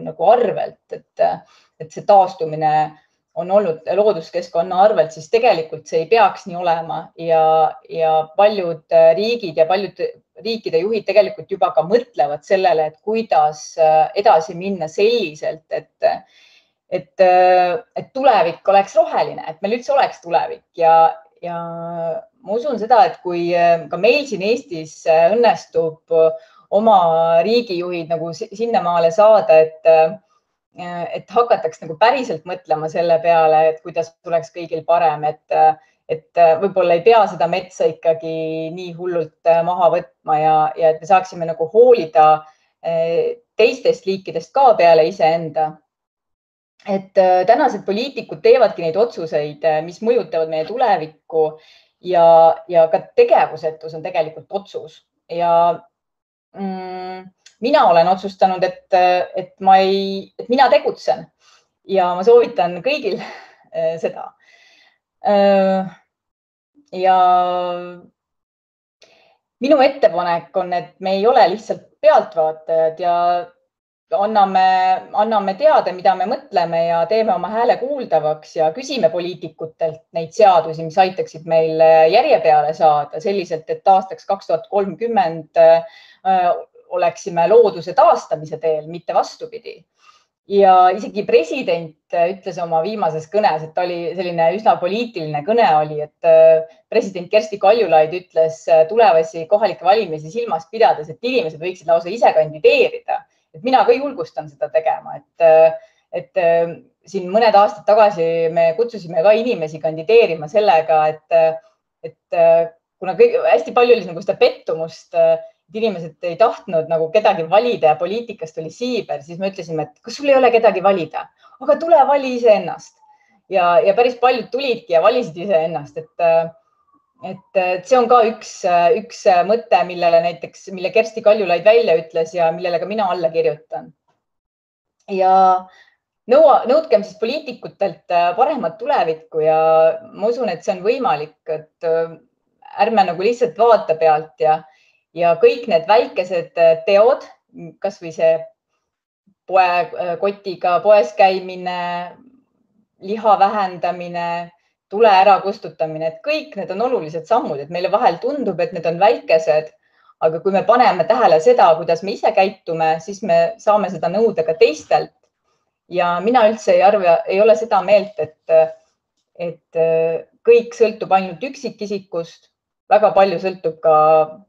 nagu arvelt, et see taastumine on olnud looduskeskkonna arvelt, siis tegelikult see ei peaks nii olema ja paljud riigid ja paljud riikide juhid tegelikult juba ka mõtlevad sellele, et kuidas edasi minna selliselt, et tulevik oleks roheline, et meil üldse oleks tulevik ja ma usun seda, et kui ka meil siin Eestis õnnestub oma riigijuhid nagu sinnamaale saada, et hakataks nagu päriselt mõtlema selle peale, et kuidas tuleks kõigil parem, et võib-olla ei pea seda metsa ikkagi nii hullult maha võtma ja et me saaksime nagu hoolida teistest liikidest ka peale iseenda. Et tänased poliitikud teevadki neid otsuseid, mis mõjutavad meie tulevikku ja ka tegevusetus on tegelikult otsus ja mina olen otsustanud, et mina tegutsen ja ma soovitan kõigil seda. Ja minu ettepanek on, et me ei ole lihtsalt pealtvaatajad ja anname teada, mida me mõtleme ja teeme oma hääle kuuldavaks ja küsime poliitikutelt neid seadusi, mis aitaksid meil järje peale saada selliselt, et aastaks 2030 oleksime looduse taastamise teel, mitte vastupidi. Ja isegi president ütles oma viimases kõnes, et oli selline üsna poliitiline kõne oli, et president Kersti Kaljulaid ütles tulevasi kohalikke valimisi silmas pidades, et inimesed võiksid lausa ise kandideerida. Et mina ka julgustan seda tegema, et siin mõned aastad tagasi me kutsusime ka inimesi kandideerima sellega, et kuna hästi palju oli nagu seda pettumust, et inimesed ei tahtnud nagu kedagi valida ja poliitikast oli siiber, siis me ütlesime, et kas sul ei ole kedagi valida, aga tule vali iseennast. Ja päris paljud tulidki ja valisid iseennast, et see on ka üks mõte, mille Kersti Kaljulaid välja ütles ja millele ka mina alla kirjutan. Ja nõudkem siis poliitikutelt paremat tulevikku ja ma usun, et see on võimalik, et ärme nagu lihtsalt vaata pealt ja kõik need väikesed teod, kas või see poekotiga poes käimine, liha vähendamine, tule ära kustutamine, et kõik need on olulised sammud, et meile vahel tundub, et need on väikesed, aga kui me paneme tähele seda, kuidas me ise käitume, siis me saame seda nõuda ka teistelt. Ja mina üldse ei ole seda meelt, et kõik sõltub ainult üksikisikust, väga palju sõltub ka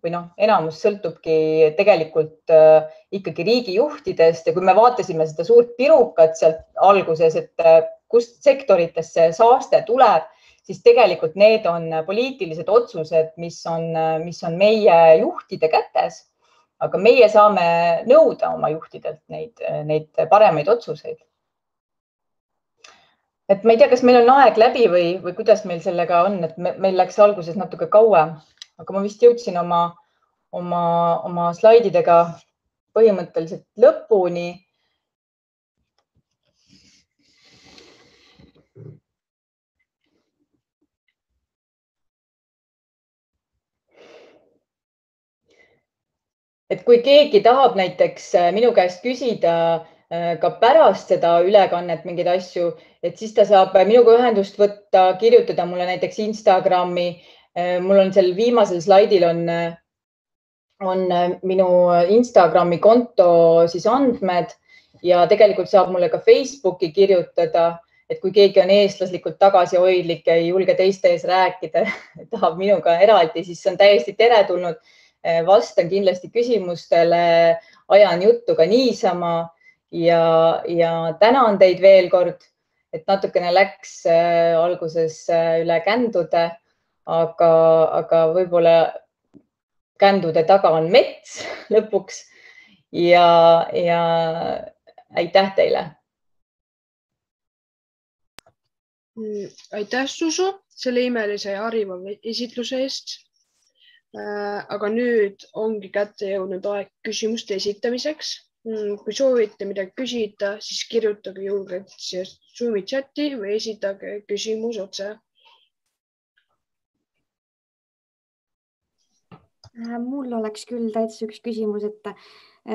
või enamus sõltubki tegelikult ikkagi riigijuhtidest ja kui me vaatasime seda suurt pirukat sealt alguses, et kust sektoritest see saaste tuleb, siis tegelikult need on poliitilised otsused, mis on meie juhtide kätes, aga meie saame nõuda oma juhtidelt neid paremaid otsuseid. Et ma ei tea, kas meil on aeg läbi või kuidas meil sellega on, et meil läks alguses natuke kauem, aga ma vist jõudsin oma slaididega põhimõtteliselt lõpuni. et kui keegi tahab näiteks minu käest küsida ka pärast seda ülekannet mingeid asju, et siis ta saab minuga ühendust võtta, kirjutada mulle näiteks Instagrami. Mul on seal viimasel slaidil on minu Instagrami konto siis andmed ja tegelikult saab mulle ka Facebooki kirjutada, et kui keegi on eestlaslikult tagasihoidlik ja ei julge teiste ees rääkida, tahab minuga eraldi, siis see on täiesti teretulnud. Vastan kindlasti küsimustele, ajan juttu ka niisama ja tänan teid veel kord, et natukene läks alguses üle kändude, aga võib-olla kändude taga on mets lõpuks ja aitäh teile. Aitäh, Susu, selle imelise ja hariva esitluse eest. Aga nüüd ongi kätte jõudnud aeg küsimuste esitamiseks. Kui soovite midagi küsida, siis kirjutage julgelt Zoomi chati või esitage küsimus otse. Mul oleks küll täitsa üks küsimus, et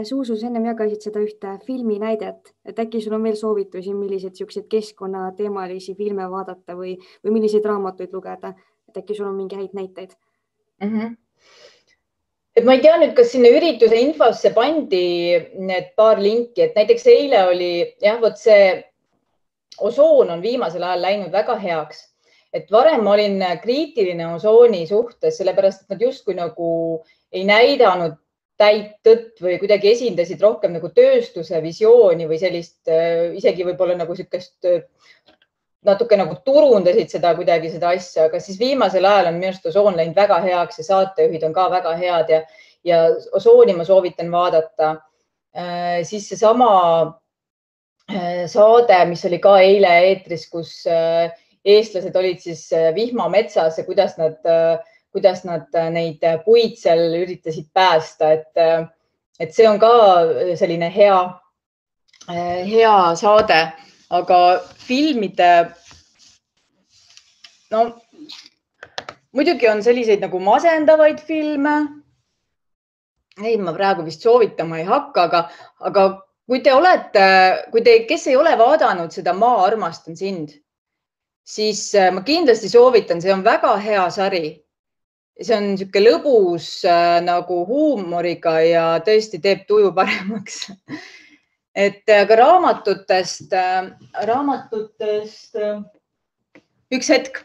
Suusus ennem jagasid seda ühte filmi näidet, et äkki sul on veel soovitusi, milliseid selliseid keskkonnateemalisi filme vaadata või milliseid raamatuid lugeda, et äkki sul on mingi häid näiteid? Et ma ei tea nüüd, kas sinna ürituse infosse pandi need paar linki, et näiteks eile oli vot see osoon on viimasel ajal läinud väga heaks. Et varem ma olin kriitiline osooni suhtes, sellepärast et nad justkui nagu ei näidanud täit tõtt või kuidagi esindasid rohkem nagu tööstuse visiooni või sellist isegi võib-olla nagu sellist natuke nagu turundasid seda kuidagi seda asja, aga siis viimasel ajal on minu arust osoon läinud väga heaks ja saatejuhid on ka väga head ja osooni ma soovitan vaadata. Siis seesama saade, mis oli ka eile eetris, kus eestlased olid siis vihmametsas ja kuidas nad neid puid seal üritasid päästa, et see on ka selline hea saade, aga filmide, no muidugi on selliseid nagu masendavaid filme. Ei, ma praegu vist soovitama ei hakka, aga kui kes ei ole vaadanud seda Ma armastan sind, siis ma kindlasti soovitan, see on väga hea sari. See on niisugune lõbus nagu huumoriga ja tõesti teeb tuju paremaks. Et aga raamatutest üks hetk.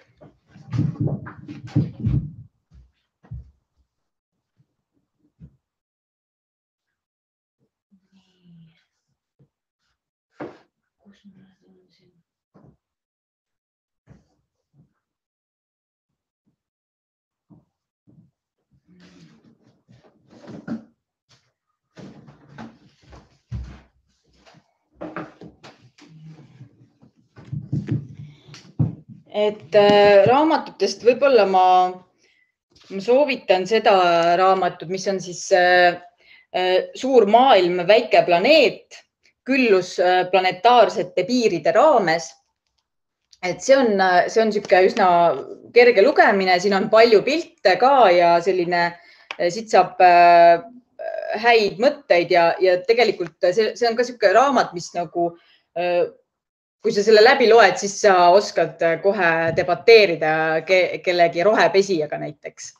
Et raamatutest võib-olla ma soovitan seda raamatut, mis on siis Suur maailm, väike planeet, küllus planetaarsete piiride raames. Et see on niisugune üsna kerge lugemine, siin on palju pilte ka ja siit saab häid mõtteid ja tegelikult see on ka niisugune raamat, mis nagu kui sa selle läbi loed, siis sa oskad kohe debateerida kellegi rohepesijaga näiteks.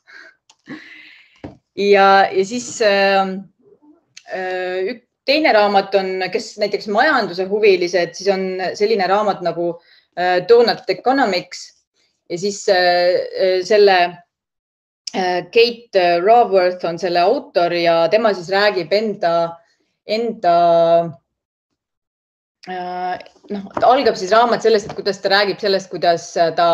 Ja siis teine raamat on, kes näiteks majanduse huvilised, siis on selline raamat nagu Donut Economics ja siis selle Kate Raworth on selle autor ja tema siis räägib algab siis raamat sellest, et kuidas ta räägib sellest, kuidas ta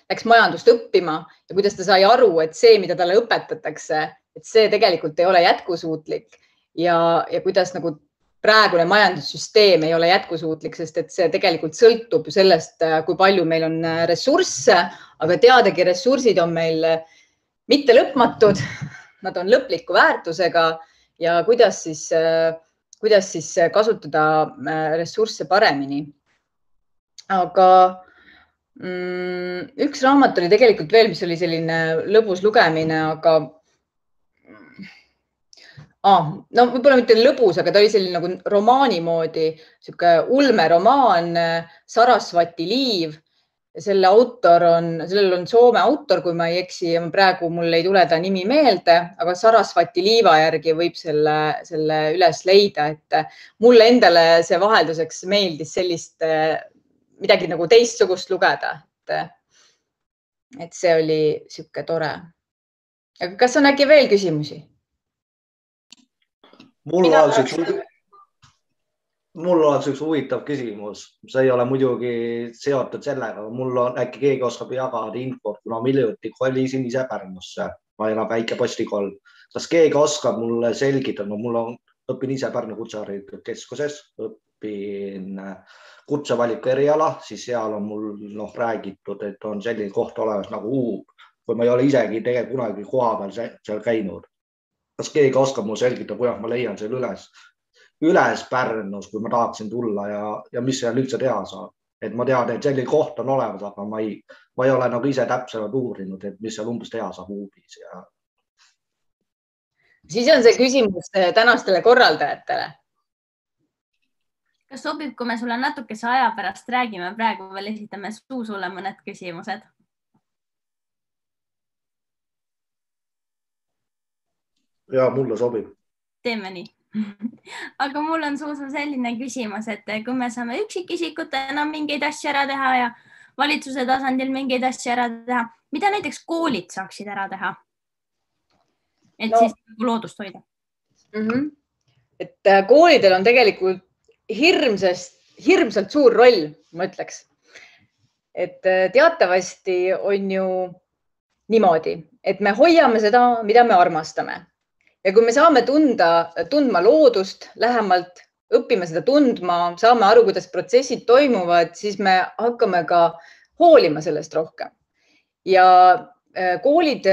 läks majandust õppima ja kuidas ta sai aru, et see, mida talle õpetatakse, et see tegelikult ei ole jätkusuutlik ja kuidas nagu praegune majandussüsteem ei ole jätkusuutlik, sest et see tegelikult sõltub ju sellest, kui palju meil on ressursse, aga teadagi ressursid on meil mitte lõpmatud, nad on lõpliku väärtusega ja kuidas siis kasutada ressursse paremini. Aga üks raamat oli tegelikult veel, mis oli selline lõbus lugemine, No võib-olla mitte lõbus, aga ta oli selline nagu romaani moodi, sihuke ulmeromaan, Sarasvati liiv. Sellel on Soome autor, kui ma ei eksi, ja praegu mul ei tule ta nimi meelde, aga Sarasvati liiva järgi võib selle üles leida, et mulle endale see vahelduseks meeldis sellist midagi nagu teistsugust lugeda. Et see oli sihuke tore. Aga kas on äkki veel küsimusi? Mul oleks üks huvitav küsimus. See ei ole muidugi seotud sellega. Mul on äkki keegi oskab jagada infot, kuna hiljuti kolisin ise Pärnusse. Ma elan väike postikoll. Kas keegi oskab mulle selgitada? Õpin ise Pärnu Kutsehariduse Keskuses, õpin kutsevaliku eriala, siis seal on mul räägitud, et on selline koht olemas nagu Uub, kui ma ei ole isegi tegelikult kunagi koha peal seal käinud. Kas keegi oskab mul selgitada, kuidas ma leian selle üles Pärnus, kui ma tahaksin tulla ja mis seal üldse teha saab? Et ma tean, et selline koht on olemas, aga ma ei ole nagu ise täpsemalt uurinud, et mis seal umbes teha saab Uubis. Siis on see küsimus tänastele korraldajatele. Kas sobib, kui me sulle natukese aja pärast räägime, praegu veel esitame sulle mõned küsimused? Ja, mulle sobib. Teeme nii. Aga mul on selline küsimus, et kui me saame üksikisikutena mingeid asju ära teha ja valitsuse tasandil mingeid asju ära teha, mida näiteks koolid saaksid ära teha? Et siis loodust hoida. Et koolidel on tegelikult hirmsalt suur roll, ma ütleks. Et teatavasti on ju niimoodi, et me hoiame seda, mida me armastame. Ja kui me saame tundma loodust lähemalt, õpime seda tundma, saame aru, kuidas protsessid toimuvad, siis me hakkame ka hoolima sellest rohkem. Ja koolid,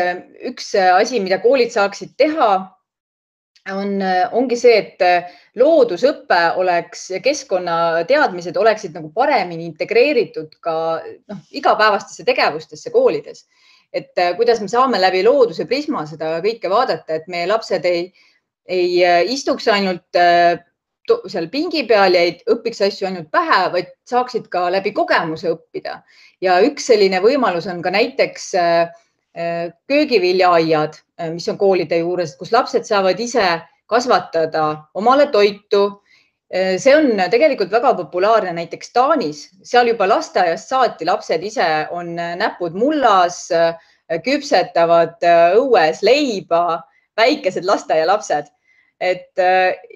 üks asi, mida koolid saaksid teha, ongi see, et loodusõpe oleks ja keskkonnateadmised oleksid nagu paremini integreeritud ka igapäevastesse tegevustesse koolides. Et kuidas me saame läbi looduse prisma seda kõike vaadata, et meie lapsed ei istuks ainult seal pingi peal ja ei õpiks asju ainult pähe, vaid saaksid ka läbi kogemuse õppida. Ja üks selline võimalus on ka näiteks köögiviljaaiad, mis on koolide juures, kus lapsed saavad ise kasvatada omale toitu. See on tegelikult väga populaarne näiteks Taanis. Seal juba lasteaiast saati lapsed ise on näpud mullas, küpsetavad õues leiba, väikesed lasteaialapsed.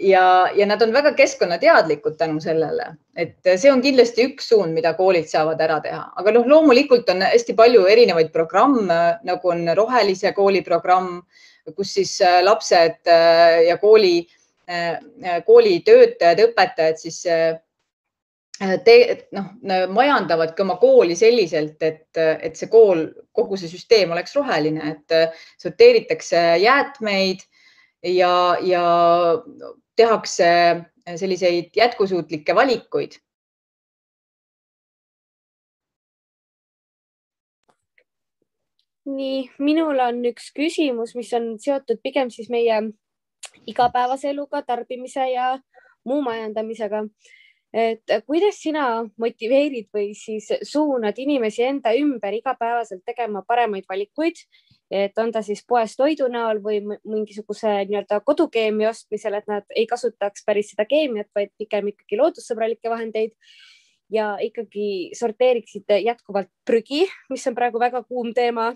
Ja nad on väga keskkonnateadlikud tänu sellele. Et see on kindlasti üks suund, mida koolid saavad ära teha. Aga loomulikult on hästi palju erinevaid programme, nagu on rohelise kooli programm, kus siis lapsed ja kooli töötajad, õpetajad siis majandavadki oma kooli selliselt, et see kool, kogu see süsteem oleks roheline, et sorteeritakse jäätmeid ja tehakse selliseid jätkusuutlikke valikuid. Nii, minul on üks küsimus, mis on seotud pigem siis meie igapäevase eluga, tarbimise ja muu majandamisega. Et kuidas sina motiveerid või siis suunad inimesi enda ümber igapäevaselt tegema paremaid valikuid, et on ta siis poes toidu näol või mingisuguse kodukeemia ostmisel, et nad ei kasutaks päris seda keemiat, vaid pigem ikkagi loodussõbralikke vahendeid ja ikkagi sorteeriksid jätkuvalt prügi, mis on praegu väga kuum teema,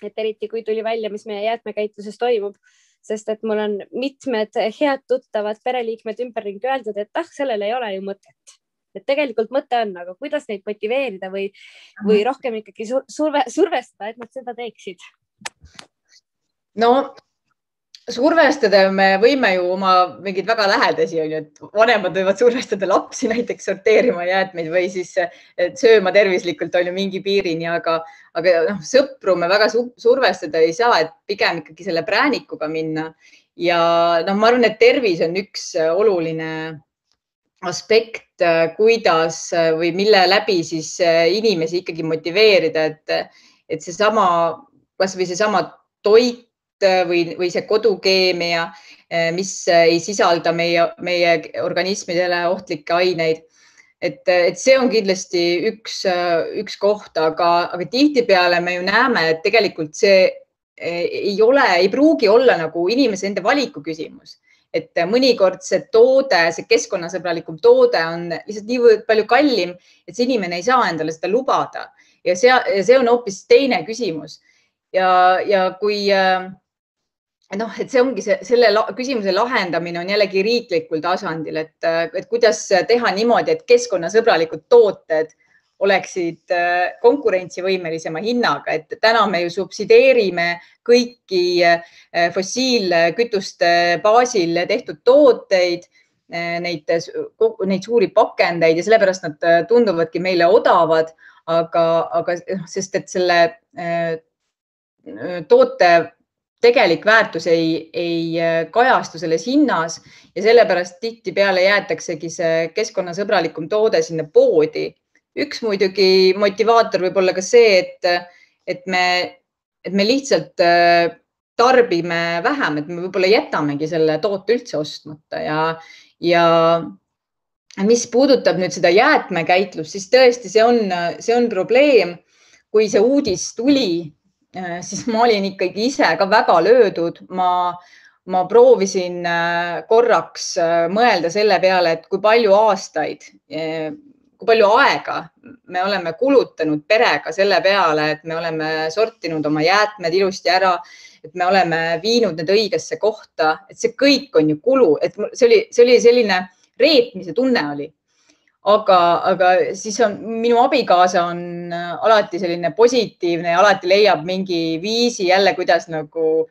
et eriti kui tuli välja, mis meie jäätmekäitluses toimub. Sest et mul on mitmed head tuttavad pereliikmed ümberringi öeldud, et sellel ei ole ju mõtet. Et tegelikult mõte on, aga kuidas neid motiveerida või rohkem ikkagi survestada, et nad seda teeksid? No, survestada me võime ju oma mingid väga lähedasi, et vanemad võivad survestada lapsi näiteks sorteerima jäätmeid või siis sööma tervislikult on ju mingi piirini, aga sõpru me väga survestada ei saa, et pigem ikkagi selle präänikuga minna. Ja ma arvan, et tervis on üks oluline aspekt, kuidas või mille läbi siis inimesi ikkagi motiveerida, et seesama, kas või seesama toit, või see kodukeemia, mis ei sisalda meie organismidele ohtlikke aineid. Et see on kindlasti üks koht, aga tihtipeale me ju näeme, et tegelikult see ei pruugi olla nagu inimese enda valiku küsimus. Et mõnikord see toode, see keskkonnasõbralikum toode on lihtsalt nii palju kallim, et see inimene ei saa endale seda lubada. Ja see on hoopis teine küsimus. Ja kui, et see ongi selle küsimuse lahendamine on jällegi riiklikul tasandil, et kuidas teha niimoodi, et keskkonnasõbralikud tooted oleksid konkurentsivõimelisema hinnaga, et täna me ju subsideerime kõiki fossiilkütuste baasil tehtud tooteid, neid suuri pakendeid ja sellepärast nad tunduvadki meile odavad, aga sest et selle toote tegelik väärtus ei kajastu selles hinnas ja sellepärast tihtipeale jäetaksegi see keskkonnasõbralikum toode sinna poodi. Üks muidugi motivaator võib olla ka see, et me lihtsalt tarbime vähem, et me võib-olla jätamegi selle toote üldse ostmata ja mis puudutab nüüd seda jäätmekäitlust, siis tõesti see on probleem. Kui see uudis tuli, siis ma olin ikkagi ise ka väga löödud. Ma proovisin korraks mõelda selle peale, et kui palju aastaid, kui palju aega me oleme kulutanud perega selle peale, et me oleme sortinud oma jäätmed ilusti ära, et me oleme viinud need õigesse kohta, et see kõik on ju kulu, et see oli selline reetmise tunne oli. Aga siis minu abikaasa on alati selline positiivne ja alati leiab mingi viisi jälle, kuidas nagu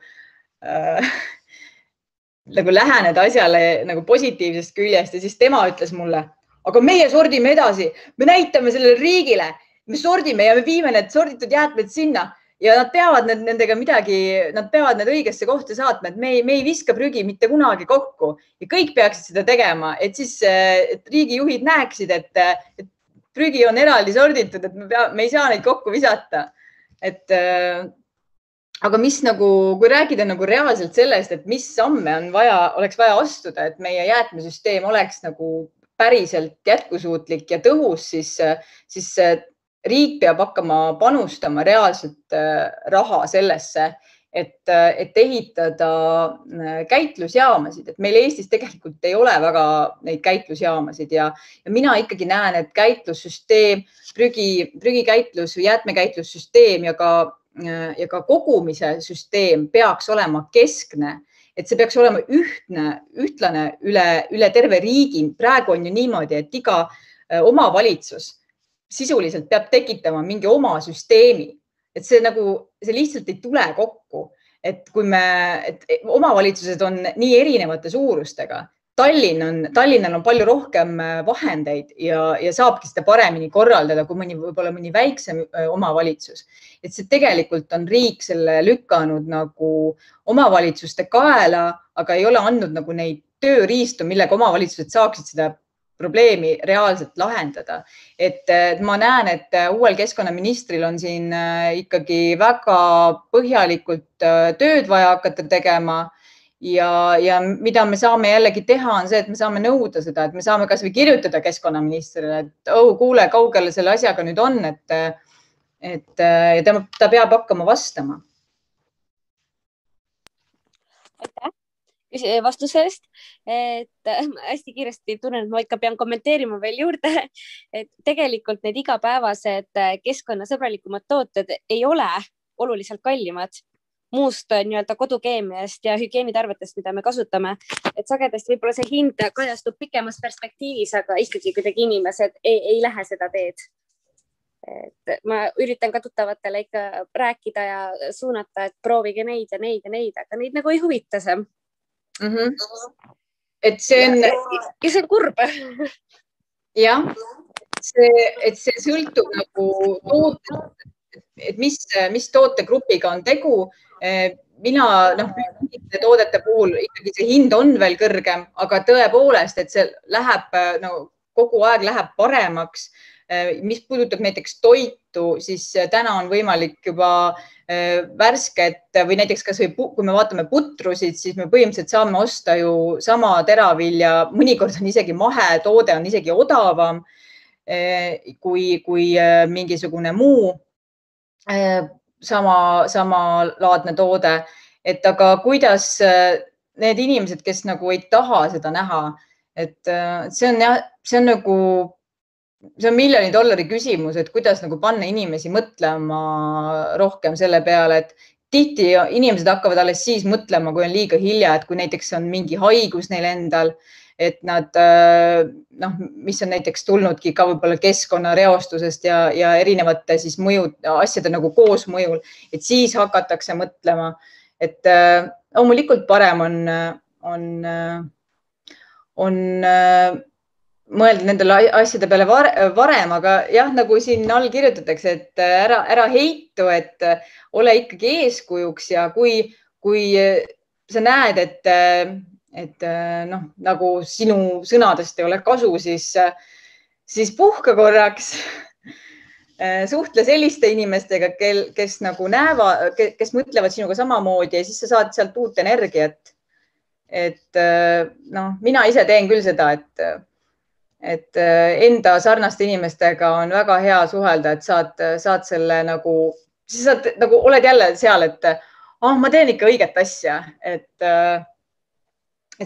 läheneda asjale nagu positiivsest küljest ja siis tema ütles mulle, aga meie sordime edasi, me näitame sellele riigile, me sordime ja me viime need sorditud jäätmed sinna ja nad peavad nendega midagi, nad peavad need õigesse kohta saatma, et me ei viska prügi mitte kunagi kokku ja kõik peaksid seda tegema, et siis et riigijuhid näeksid, et prügi on eraldi sorditud, et me ei saa neid kokku visata. Aga kui rääkida nagu reaalselt sellest, et mis samme oleks vaja astuda, et meie jäätmesüsteem oleks nagu päriselt jätkusuutlik ja tõhus, siis riik peab hakkama panustama reaalselt raha sellesse, et ehitada käitlusjaamasid. Et meil Eestis tegelikult ei ole väga neid käitlusjaamasid ja mina ikkagi näen, et käitlussüsteem, prügikäitlus või jäätmekäitlussüsteem ja ka kogumise süsteem peaks olema keskne. Et see peaks olema ühtlane üle terve riigi. Praegu on ju niimoodi, et iga omavalitsus sisuliselt peab tekitama mingi oma süsteemi. Et see lihtsalt ei tule kokku. Et kui omavalitsused on nii erinevate suurustega, Tallinnal on palju rohkem vahendeid ja saabki seda paremini korraldada kui võib-olla mõni väiksem omavalitsus. Et see tegelikult on riik selle lükanud nagu omavalitsuste kaela, aga ei ole andnud nagu neid tööriistu, millega omavalitsused saaksid seda probleemi reaalselt lahendada. Et ma näen, et uuel keskkonnaministril on siin ikkagi väga põhjalikult tööd vaja hakata tegema. Ja mida me saame jällegi teha on see, et me saame nõuda seda, et me saame kas või kirjutada keskkonnaministrile, et kuule, kaugele selle asjaga nüüd on, et ta peab hakkama vastama. Aitäh vastuse eest. Hästi kiiresti tunnen, et ma ikka pean kommenteerima veel juurde, et tegelikult need igapäevased keskkonnasõbralikumad tooted ei ole oluliselt kallimad muust nii-öelda kodukeemiast ja hügieenitarvetest, mida me kasutame. Et sagedasti võib-olla see hind kajastub pikemas perspektiivis, aga ikkagi kuidagi inimesed ei lähe seda teed. Et ma üritan ka tuttavatele ikka rääkida ja suunata, et proovige neid ja neid ja neid, aga neid nagu ei huvita see. Et see on... Ja see on kurb. Jah, et see sõltub nagu tootest, et mis tootegrupiga on tegu. Mina toodete puhul ikkagi see hind on veel kõrgem, aga tõepoolest, et see läheb kogu aeg läheb paremaks. mis puudutab näiteks toitu, siis täna on võimalik juba värsket või näiteks kas või kui me vaatame putrusid, siis me põhimõtteliselt saame osta ju sama teravilja, mõnikord on isegi mahetoode on isegi odavam kui mingisugune muu samalaadne toode. Et aga kuidas need inimesed, kes nagu ei taha seda näha, et see on nagu see on $1 000 küsimus, et kuidas nagu panna inimesi mõtlema rohkem selle peale, et tihti inimesed hakkavad alles siis mõtlema, kui on liiga hilja, et kui näiteks on mingi haigus neil endal, et nad, mis on näiteks tulnudki ka võib-olla keskkonnareostusest ja erinevate siis asjade nagu koosmõjul, et siis hakatakse mõtlema, et loomulikult parem on mõelda nendele asjade peale varem, aga jah, nagu siin all kirjutatakse, et ära heitu, et ole ikkagi eeskujuks ja kui sa näed, et nagu sinu sõnadest ei ole kasu, siis puhka korraks, suhtle selliste inimestega, kes nagu näevad, kes mõtlevad sinuga samamoodi ja siis sa saad sealt uut energiat. Et mina ise teen küll seda, et enda sarnaste inimestega on väga hea suhelda, et saad selle nagu, siis saad nagu oled jälle seal, et ma teen ikka õiget asja, et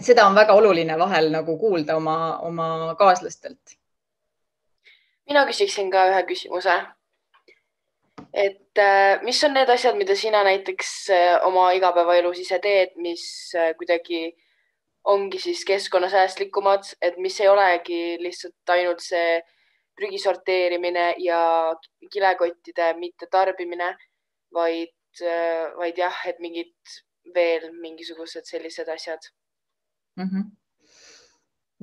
seda on väga oluline vahel nagu kuulda oma kaaslastelt. Mina küsiksin ka ühe küsimuse. Et mis on need asjad, mida sina näiteks oma igapäevaelus ise teed, mis kuidagi ongi siis keskkonnasäästlikumad, et mis ei olegi lihtsalt ainult see prügi sorteerimine ja kilekottide mitte tarbimine, vaid jah, et veel mingisugused sellised asjad.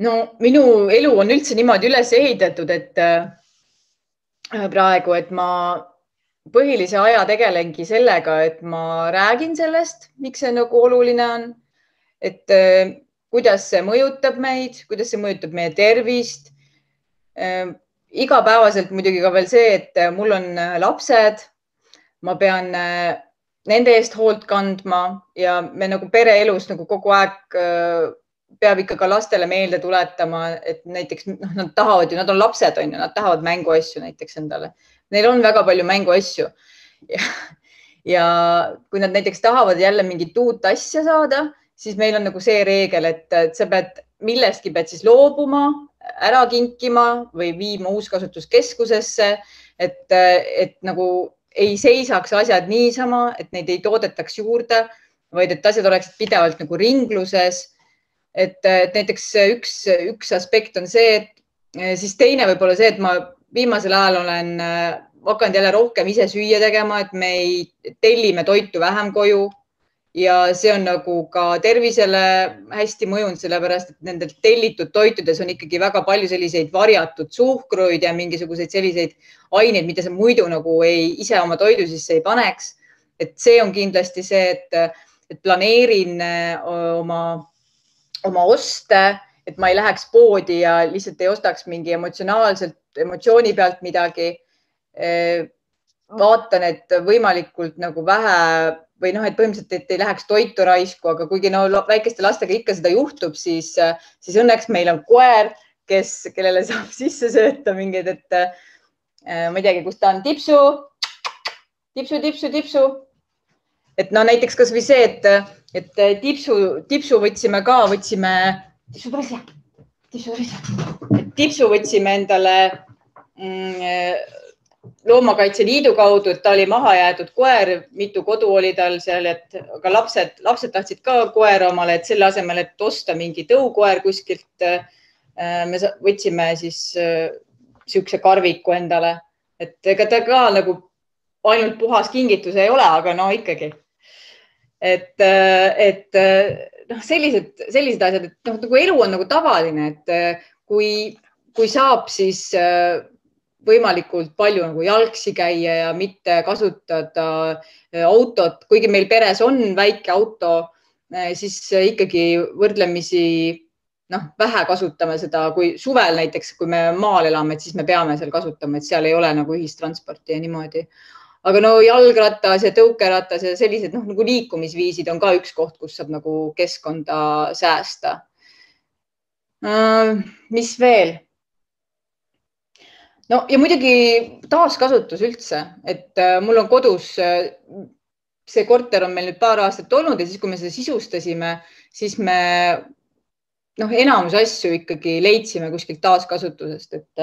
No minu elu on üldse niimoodi üles ehitatud, et praegu, et ma põhilise aja tegelengi sellega, et ma räägin sellest, miks see nagu oluline on, et kuidas see mõjutab meid, kuidas see mõjutab meie tervist. Igapäevaselt muidugi ka veel see, et mul on lapsed, ma pean nende eest hoolt kandma ja me nagu pereelus nagu kogu aeg peab ikka ka lastele meelde tuletama, et näiteks nad tahavad ju, nad on lapsed, nad tahavad mänguasju näiteks endale. Neil on väga palju mänguasju ja kui nad näiteks tahavad jälle mingit uut asja saada, siis meil on nagu see reegel, et sa pead millestki siis loobuma, ära kinkima või viima uuskasutuskeskusesse, et nagu ei seisaks asjad niisama, et neid ei toodetaks juurde, vaid et asjad oleksid pidevalt nagu ringluses. Et näiteks üks aspekt on see, et siis teine võib-olla see, et ma viimasel ajal olen hakanud jälle rohkem ise süüa tegema, et me tellime toitu vähem koju. Ja see on nagu ka tervisele hästi mõjunud, sellepärast, et nendel tellitud toitudes on ikkagi väga palju selliseid varjatud suhkruid ja mingisuguseid selliseid aineid, mida sa muidu nagu ise oma toidu sisse ei paneks. Et see on kindlasti see, et planeerin oma oste, et ma ei läheks poodi ja lihtsalt ei ostaks mingi emotsiooni pealt midagi. Vaatan, et võimalikult nagu vähe või et põhimõtteliselt, et ei läheks toitu raisku, aga kuigi väikeste lastega ikka seda juhtub, siis õnneks meil on koer, kellele saab sisse sööta mingeid, et ma ei teagi, kus ta on, tipsu. Et näiteks kas või see, et tipsu võtsime endale Loomakaitse Liidu kaudu, et ta oli maha jäetud koer, mitu kodu oli tal seal, aga lapsed tahtsid ka koera omale, et selle asemel, et osta mingi tõukoer kuskilt, me võtsime siis siukse karviku endale, et ega ta ka nagu ainult puhas kingitus ei ole, aga no ikkagi. Et sellised asjad, et nagu elu on nagu tavaline, et kui saab, siis võimalikult palju nagu jalgsi käia ja mitte kasutada autot, kuigi meil peres on väike auto, siis ikkagi võrdlemisi vähe kasutame seda, kui suvel näiteks, kui me maal elame, et siis me peame seal kasutama, et seal ei ole nagu ühistransporti ja niimoodi. Aga no jalgratas ja tõukeratas ja sellised nagu liikumisviisid on ka üks koht, kus saab nagu keskkonda säästa. Mis veel? No ja muidugi taaskasutus üldse, et mul on kodus, see korter on meil nüüd paar aastat olnud ja siis, kui me seda sisustasime, siis me enamus asju ikkagi leidsime kuskilt taaskasutusest, et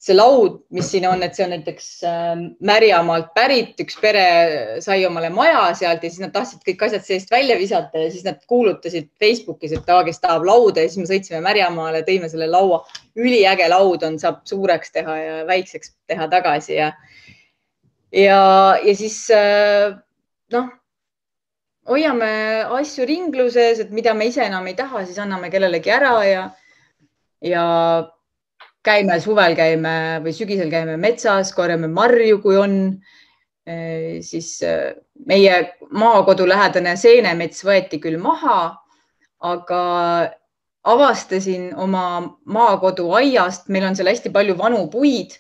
see laud, mis siin on, et see on näiteks Märjamaalt pärit, üks pere sai omale maja sealt ja siis nad tahtsid kõik asjad seest välja visata ja siis nad kuulutasid Facebookis, et kes tahab lauda ja siis me sõitsime Märjamaale, tõime selle laua. Üliäge laud on, saab suureks teha ja väikseks teha tagasi ja siis hoiame asju ringluses, et mida me ise enam ei taha, siis anname kellelegi ära ja käime suvel või sügisel käime metsas, korjame marju, kui on. Siis meie maakodu lähedane seenemets võeti küll maha, aga avastasin oma maakodu aiast, meil on seal hästi palju vanu puid,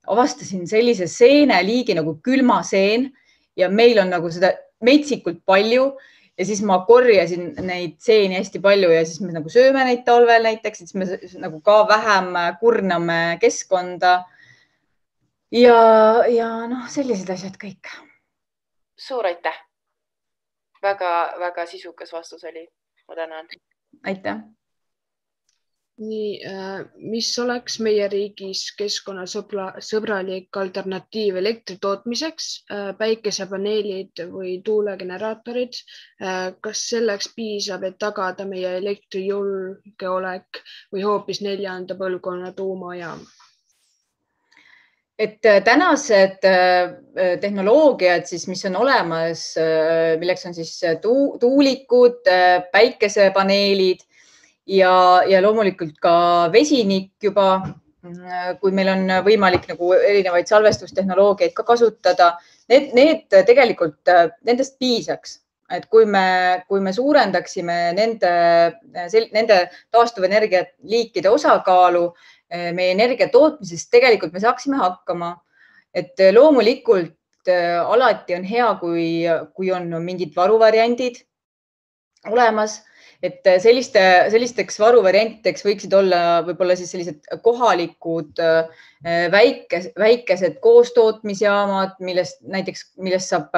avastasin sellise seeneliigi nagu külmaseen ja meil on nagu seda metsikult palju ja siis ma korjasin neid seeni hästi palju ja siis me nagu sööme neid talvel näiteks, siis me nagu ka vähem kurname keskkonda ja sellised asjad kõik. Suur aitäh. Väga sisukas vastus oli. Ma tänan. Aitäh. Nii, mis oleks meie riigis keskkonnasõbralik alternatiiv elektri tootmiseks, päikesepaneelid või tuulegeneraatorid? Kas selleks piisab, et tagada meie elektrijulgeolek või hoopis 4. põlvkonna tuumajaam? Et tänased tehnoloogiad, mis on olemas, milleks on siis tuulikud, päikesepaneelid ja loomulikult ka vesinik juba, kui meil on võimalik nagu erinevaid salvestustehnoloogiaid ka kasutada, need tegelikult nendest piisaks. Et kui me suurendaksime nende taastuvenergia liikide osakaalu meie energia tootmisest, tegelikult me saaksime hakkama. Et loomulikult alati on hea, kui on mingid varuvariandid olemas. Et sellisteks varuvariantideks võiksid olla võib-olla siis sellised kohalikud väikesed koostootmisjaamad, millest saab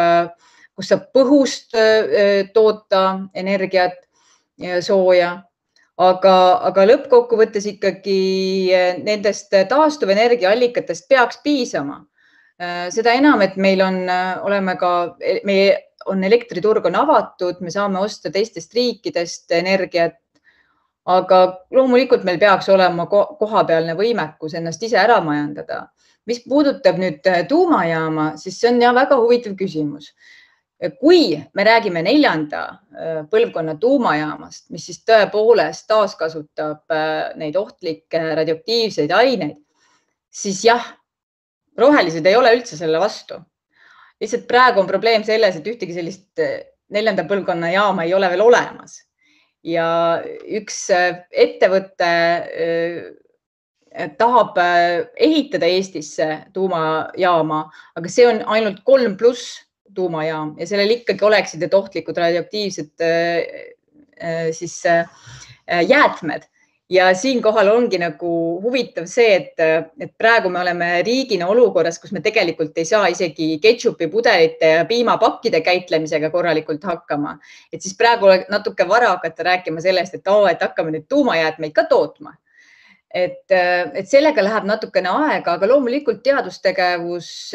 põhust toota energiat ja sooja. Aga lõppkokkuvõttes ikkagi nendest taastuvenergiaallikatest peaks piisama. Seda enam, et meil on elektriturg on avatud, me saame osta teistest riikidest energiat, aga loomulikult meil peaks olema kohapealne võimekus ennast ise ära majandada. Mis puudutab nüüd tuumajaama, siis see on väga huvitav küsimus. Kui me räägime 4. põlvkonna tuumajaamast, mis siis tõepoolest taaskasutab neid ohtlikke radioaktiivseid aineid, siis jah, rohelised ei ole üldse selle vastu. Lihtsalt praegu on probleem selles, et ühtegi sellist 4. põlvkonna jaama ei ole veel olemas. Ja üks ettevõte tahab ehitada Eestisse tuumajaama, aga see on ainult 3+ tuumajaam ja sellel ikkagi oleksid need ohtlikud radioaktiivsed jäätmed. Ja siinkohal ongi nagu huvitav see, et praegu me oleme riigina olukorras, kus me tegelikult ei saa isegi ketšupi pudelite ja piimapakkide käitlemisega korralikult hakkama. Et siis praegu natuke vara hakata rääkima sellest, et hakkame nüüd tuumajäätmeid ka tootma. Et sellega läheb natukene aega, aga loomulikult teadustegevus,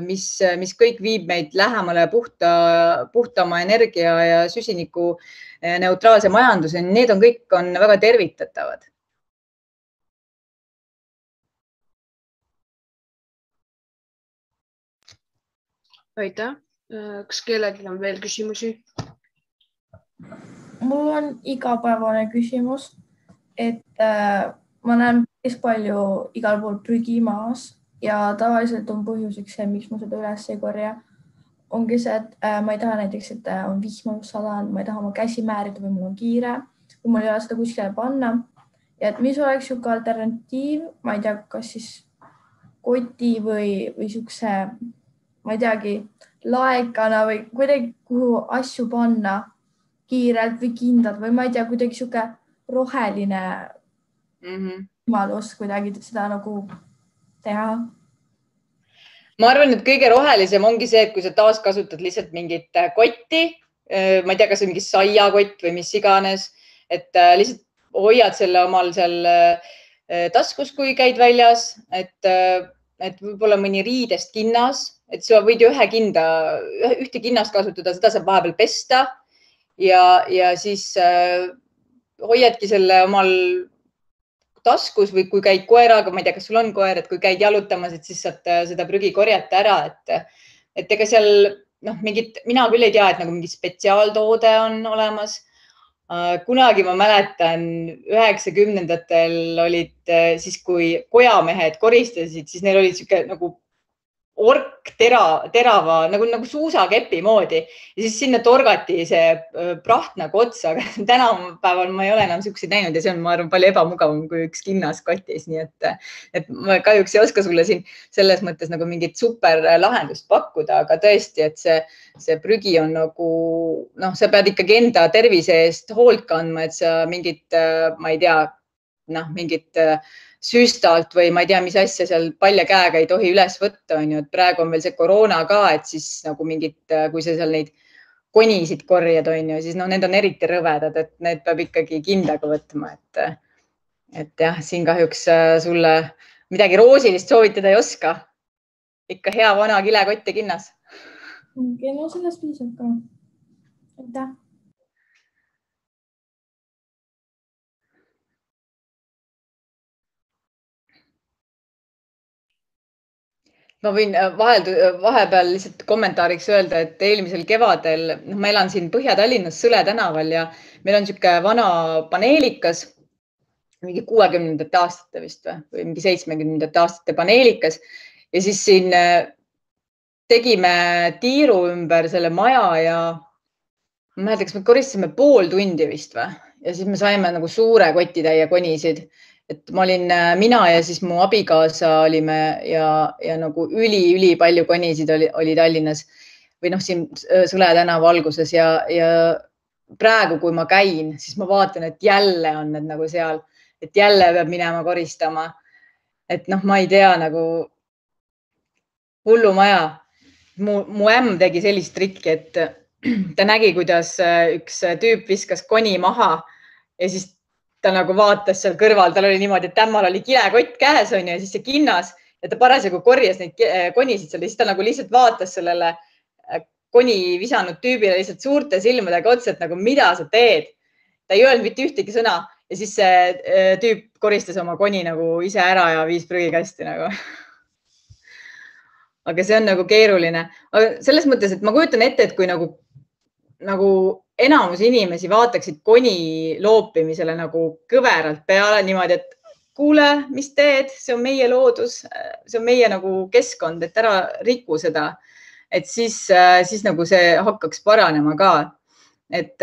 mis kõik viib meid lähemale puhtama energia ja süsiniku neutraalse majanduseni, need kõik on väga tervitatavad. Aitäh. Kas kellelgi on veel küsimusi? Mul on igapäevane küsimus, et ma näen päris palju igal pool prügi maas ja tavaliselt on põhjuseks see, miks ma seda üles ei korja. Ongi see, et ma ei taha näiteks, et on vihma sadanud, ma ei taha oma käsi määrida või mul on kiire, kui mul ei ole seda kuskile panna. ja et mis oleks sihuke alternatiiv, ma ei tea, kas siis koti või siukse, ma ei teagi, laekana või kuidagi, kuhu asju panna kiirelt või kindlalt või ma ei tea, kuidagi sihuke roheline võimalus kuidagi seda nagu teha. Ma arvan, et kõige rohelisem ongi see, et kui sa taaskasutad lihtsalt mingit kotti, ma ei tea, kas see on mingi saiakott või mis iganes, et lihtsalt hoiad selle omal seal taskus, kui käid väljas, et võib-olla mõni riidest kinnas, et sa võid ju ühte kinnast kasutada, seda saab vahepeal pesta ja siis hoiadki selle omal taskus või kui käid koeraga, ma ei tea, kas sul on koer, et kui käid jalutamas, et siis saad seda prügi korjata ära, et ega seal mingit, mina küll ei tea, et nagu mingi spetsiaaltoode on olemas. Kunagi ma mäletan 90-ndatel olid siis, kui kojamehed koristasid, siis neil olid sihuke nagu ork terava nagu suusakepi moodi ja siis sinna torgati see praht nagu otsa, aga tänapäeval ma ei ole enam siukseid näinud ja see on, ma arvan, palju ebamugavam kui üks kinnas kotis, nii et ma kahjuks ei oska sulle siin selles mõttes nagu mingit super lahendust pakkuda, aga tõesti, et see prügi on nagu, sa pead ikkagi enda tervise eest hoolt kandma, et sa mingit, ma ei tea, mingit süstalt või ma ei tea, mis asja seal palja käega ei tohi üles võtta, on ju, et praegu on veel see koroona ka, et siis nagu mingit, kui sa seal neid konisid korjad, on ju, siis need on eriti rõvedad, et need peab ikkagi kindaga võtma, et jah, siin kahjuks sulle midagi roosilist soovitada ei oska. Ikka hea vana kilekott ja kinnas. No sellest piisab ka. Aitäh. Ma võin vahepeal lihtsalt kommentaariks öelda, et eelmisel kevadel, ma elan siin Põhja-Tallinnas Sõle tänaval ja meil on niisugune vana paneelikas, mingi 60ndate aastate vist või mingi 70ndate aastate paneelikas ja siis siin tegime tiiru ümber selle maja ja ma ei mäleta, kas me koristasime pool tundi vist või ja siis me saime nagu suure kotitäie konisid. Et ma olin mina ja siis mu abikaasa olime ja nagu üli palju konisid oli Tallinnas või siin Sõle tänava alguses ja praegu, kui ma käin, siis ma vaatan, et jälle on need nagu seal, et jälle peab minema koristama. Et ma ei tea, nagu hullumaja. Mu ämm tegi sellist trikki, et ta nägi, kuidas üks tüüp viskas koni maha ja siis ta nagu vaatas seal kõrval, tal oli niimoodi, et ämmal oli kilekott käes on ja siis see kinnas ja ta parasjagu korjas neid konisid seal ja siis ta nagu lihtsalt vaatas sellele koni visanud tüübile lihtsalt suurte silmadega otsa, et nagu mida sa teed. Ta ei öelnud mitte ühtegi sõna ja siis see tüüp koristas oma koni nagu ise ära ja viis prügikasti nagu. Aga see on nagu keeruline. Aga selles mõttes, et ma kujutan ette, et kui nagu enamus inimesi vaataksid koni loopimisele nagu kõveralt peale niimoodi, et kuule, mis teed, see on meie loodus, see on meie nagu keskkond, et ära riku seda, et siis nagu see hakkaks paranema ka. Et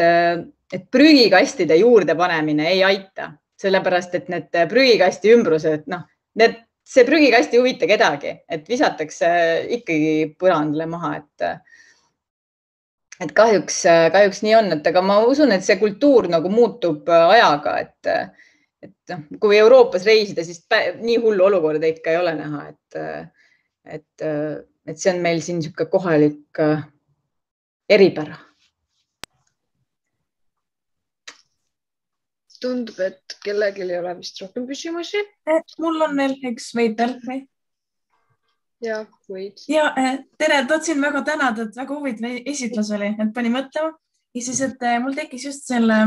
prügikastide juurde panemine ei aita, sellepärast, et need prügikasti ümbrused, see prügikast ei huvita kedagi, et visatakse ikkagi põrandale maha, et kahjuks nii on, et aga ma usun, et see kultuur nagu muutub ajaga, et kui Euroopas reisida, siis nii hullu olukorda ikka ei ole näha, et see on meil siin niisugune kohalik eripära. Tundub, et kellelgi ei ole vist rohkem küsimusi. Mul on veel üks Veitel või? Ja, võid. Ja, tere, tahtsin väga tänada, et väga huvitav esitlus oli, et pani mõtlema. Ja siis, et mul tekkis just selle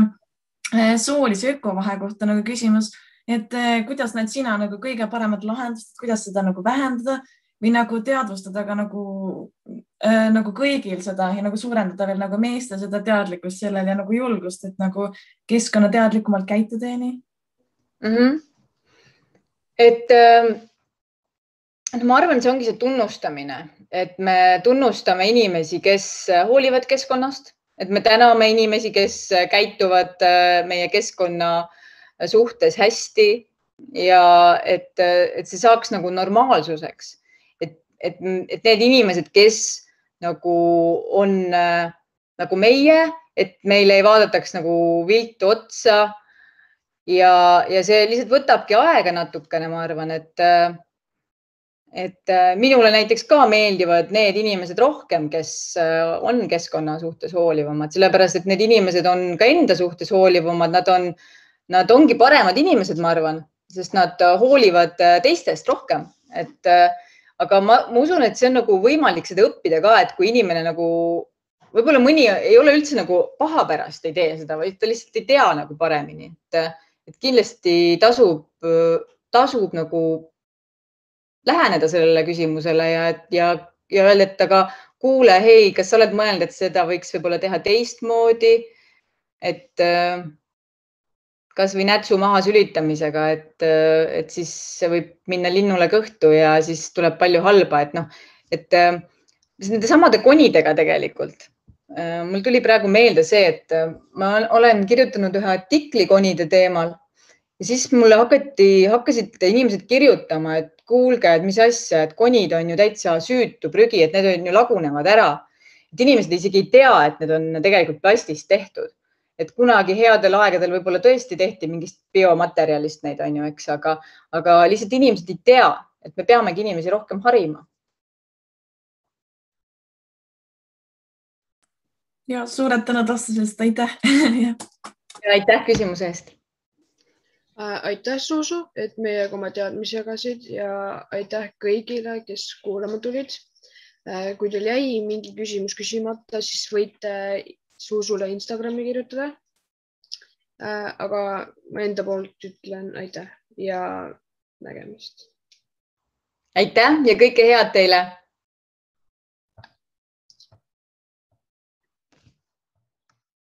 soolise ökovahe kohta nagu küsimus, et kuidas näed sina nagu kõige paremat lahendust, kuidas seda nagu vähendada või nagu teadvustada ka nagu kõigil seda ja nagu suurendada veel nagu meeste seda teadlikkust sellel ja nagu julgust, et nagu keskkonna teadlikumalt käituda ja nii? Et ma arvan, see ongi see tunnustamine, et me tunnustame inimesi, kes hoolivad keskkonnast, et me täname inimesi, kes käituvad meie keskkonna suhtes hästi ja et see saaks nagu normaalsuseks, et need inimesed, kes nagu on nagu meie, et meile ei vaadataks nagu viltu otsa ja see lihtsalt võtabki aega natukene, ma arvan, et minule näiteks ka meeldivad need inimesed rohkem, kes on keskkonna suhtes hoolivamad, sellepärast et need inimesed on ka enda suhtes hoolivamad, nad ongi paremad inimesed, ma arvan, sest nad hoolivad teistest rohkem, aga ma usun, et see on nagu võimalik seda õppida ka, et kui inimene nagu võib-olla mõni ei ole üldse nagu pahapärast ei tee seda, vaid ta lihtsalt ei tea nagu paremini, et kindlasti tasub nagu läheneda sellele küsimusele ja öelda, et aga kuule, hei, kas sa oled mõelnud, et seda võiks võib-olla teha teistmoodi, et kas või nätsu maha sülitamisega, et siis see võib minna linnule kõhtu ja siis tuleb palju halba, et nende samade konidega tegelikult. Mul tuli praegu meelde see, et ma olen kirjutanud ühe artikli konide teemal ja siis mulle hakkasid inimesed kirjutama, et kuulge, et mis asja, et konid on ju täitsa süütu prügi, et need on ju lagunevad ära. Et inimesed isegi ei tea, et need on tegelikult plastist tehtud. Et kunagi headel aegadel võib-olla tõesti tehti mingist biomaterjalist neid, on ju, eks, aga lihtsalt inimesed ei tea, et me peamegi inimesi rohkem harima. Ja suured tänud vastusest, aitäh. Aitäh küsimuse eest. Aitäh, Zuzu, et meiega oma teadmisi jagasid ja aitäh kõigile, kes kuulama tulid. Kui teil jäi mingi küsimus küsimata, siis võite Zuzule Instagrami kirjutada. Aga ma enda poolt ütlen aitäh ja nägemist. Aitäh ja kõike head teile!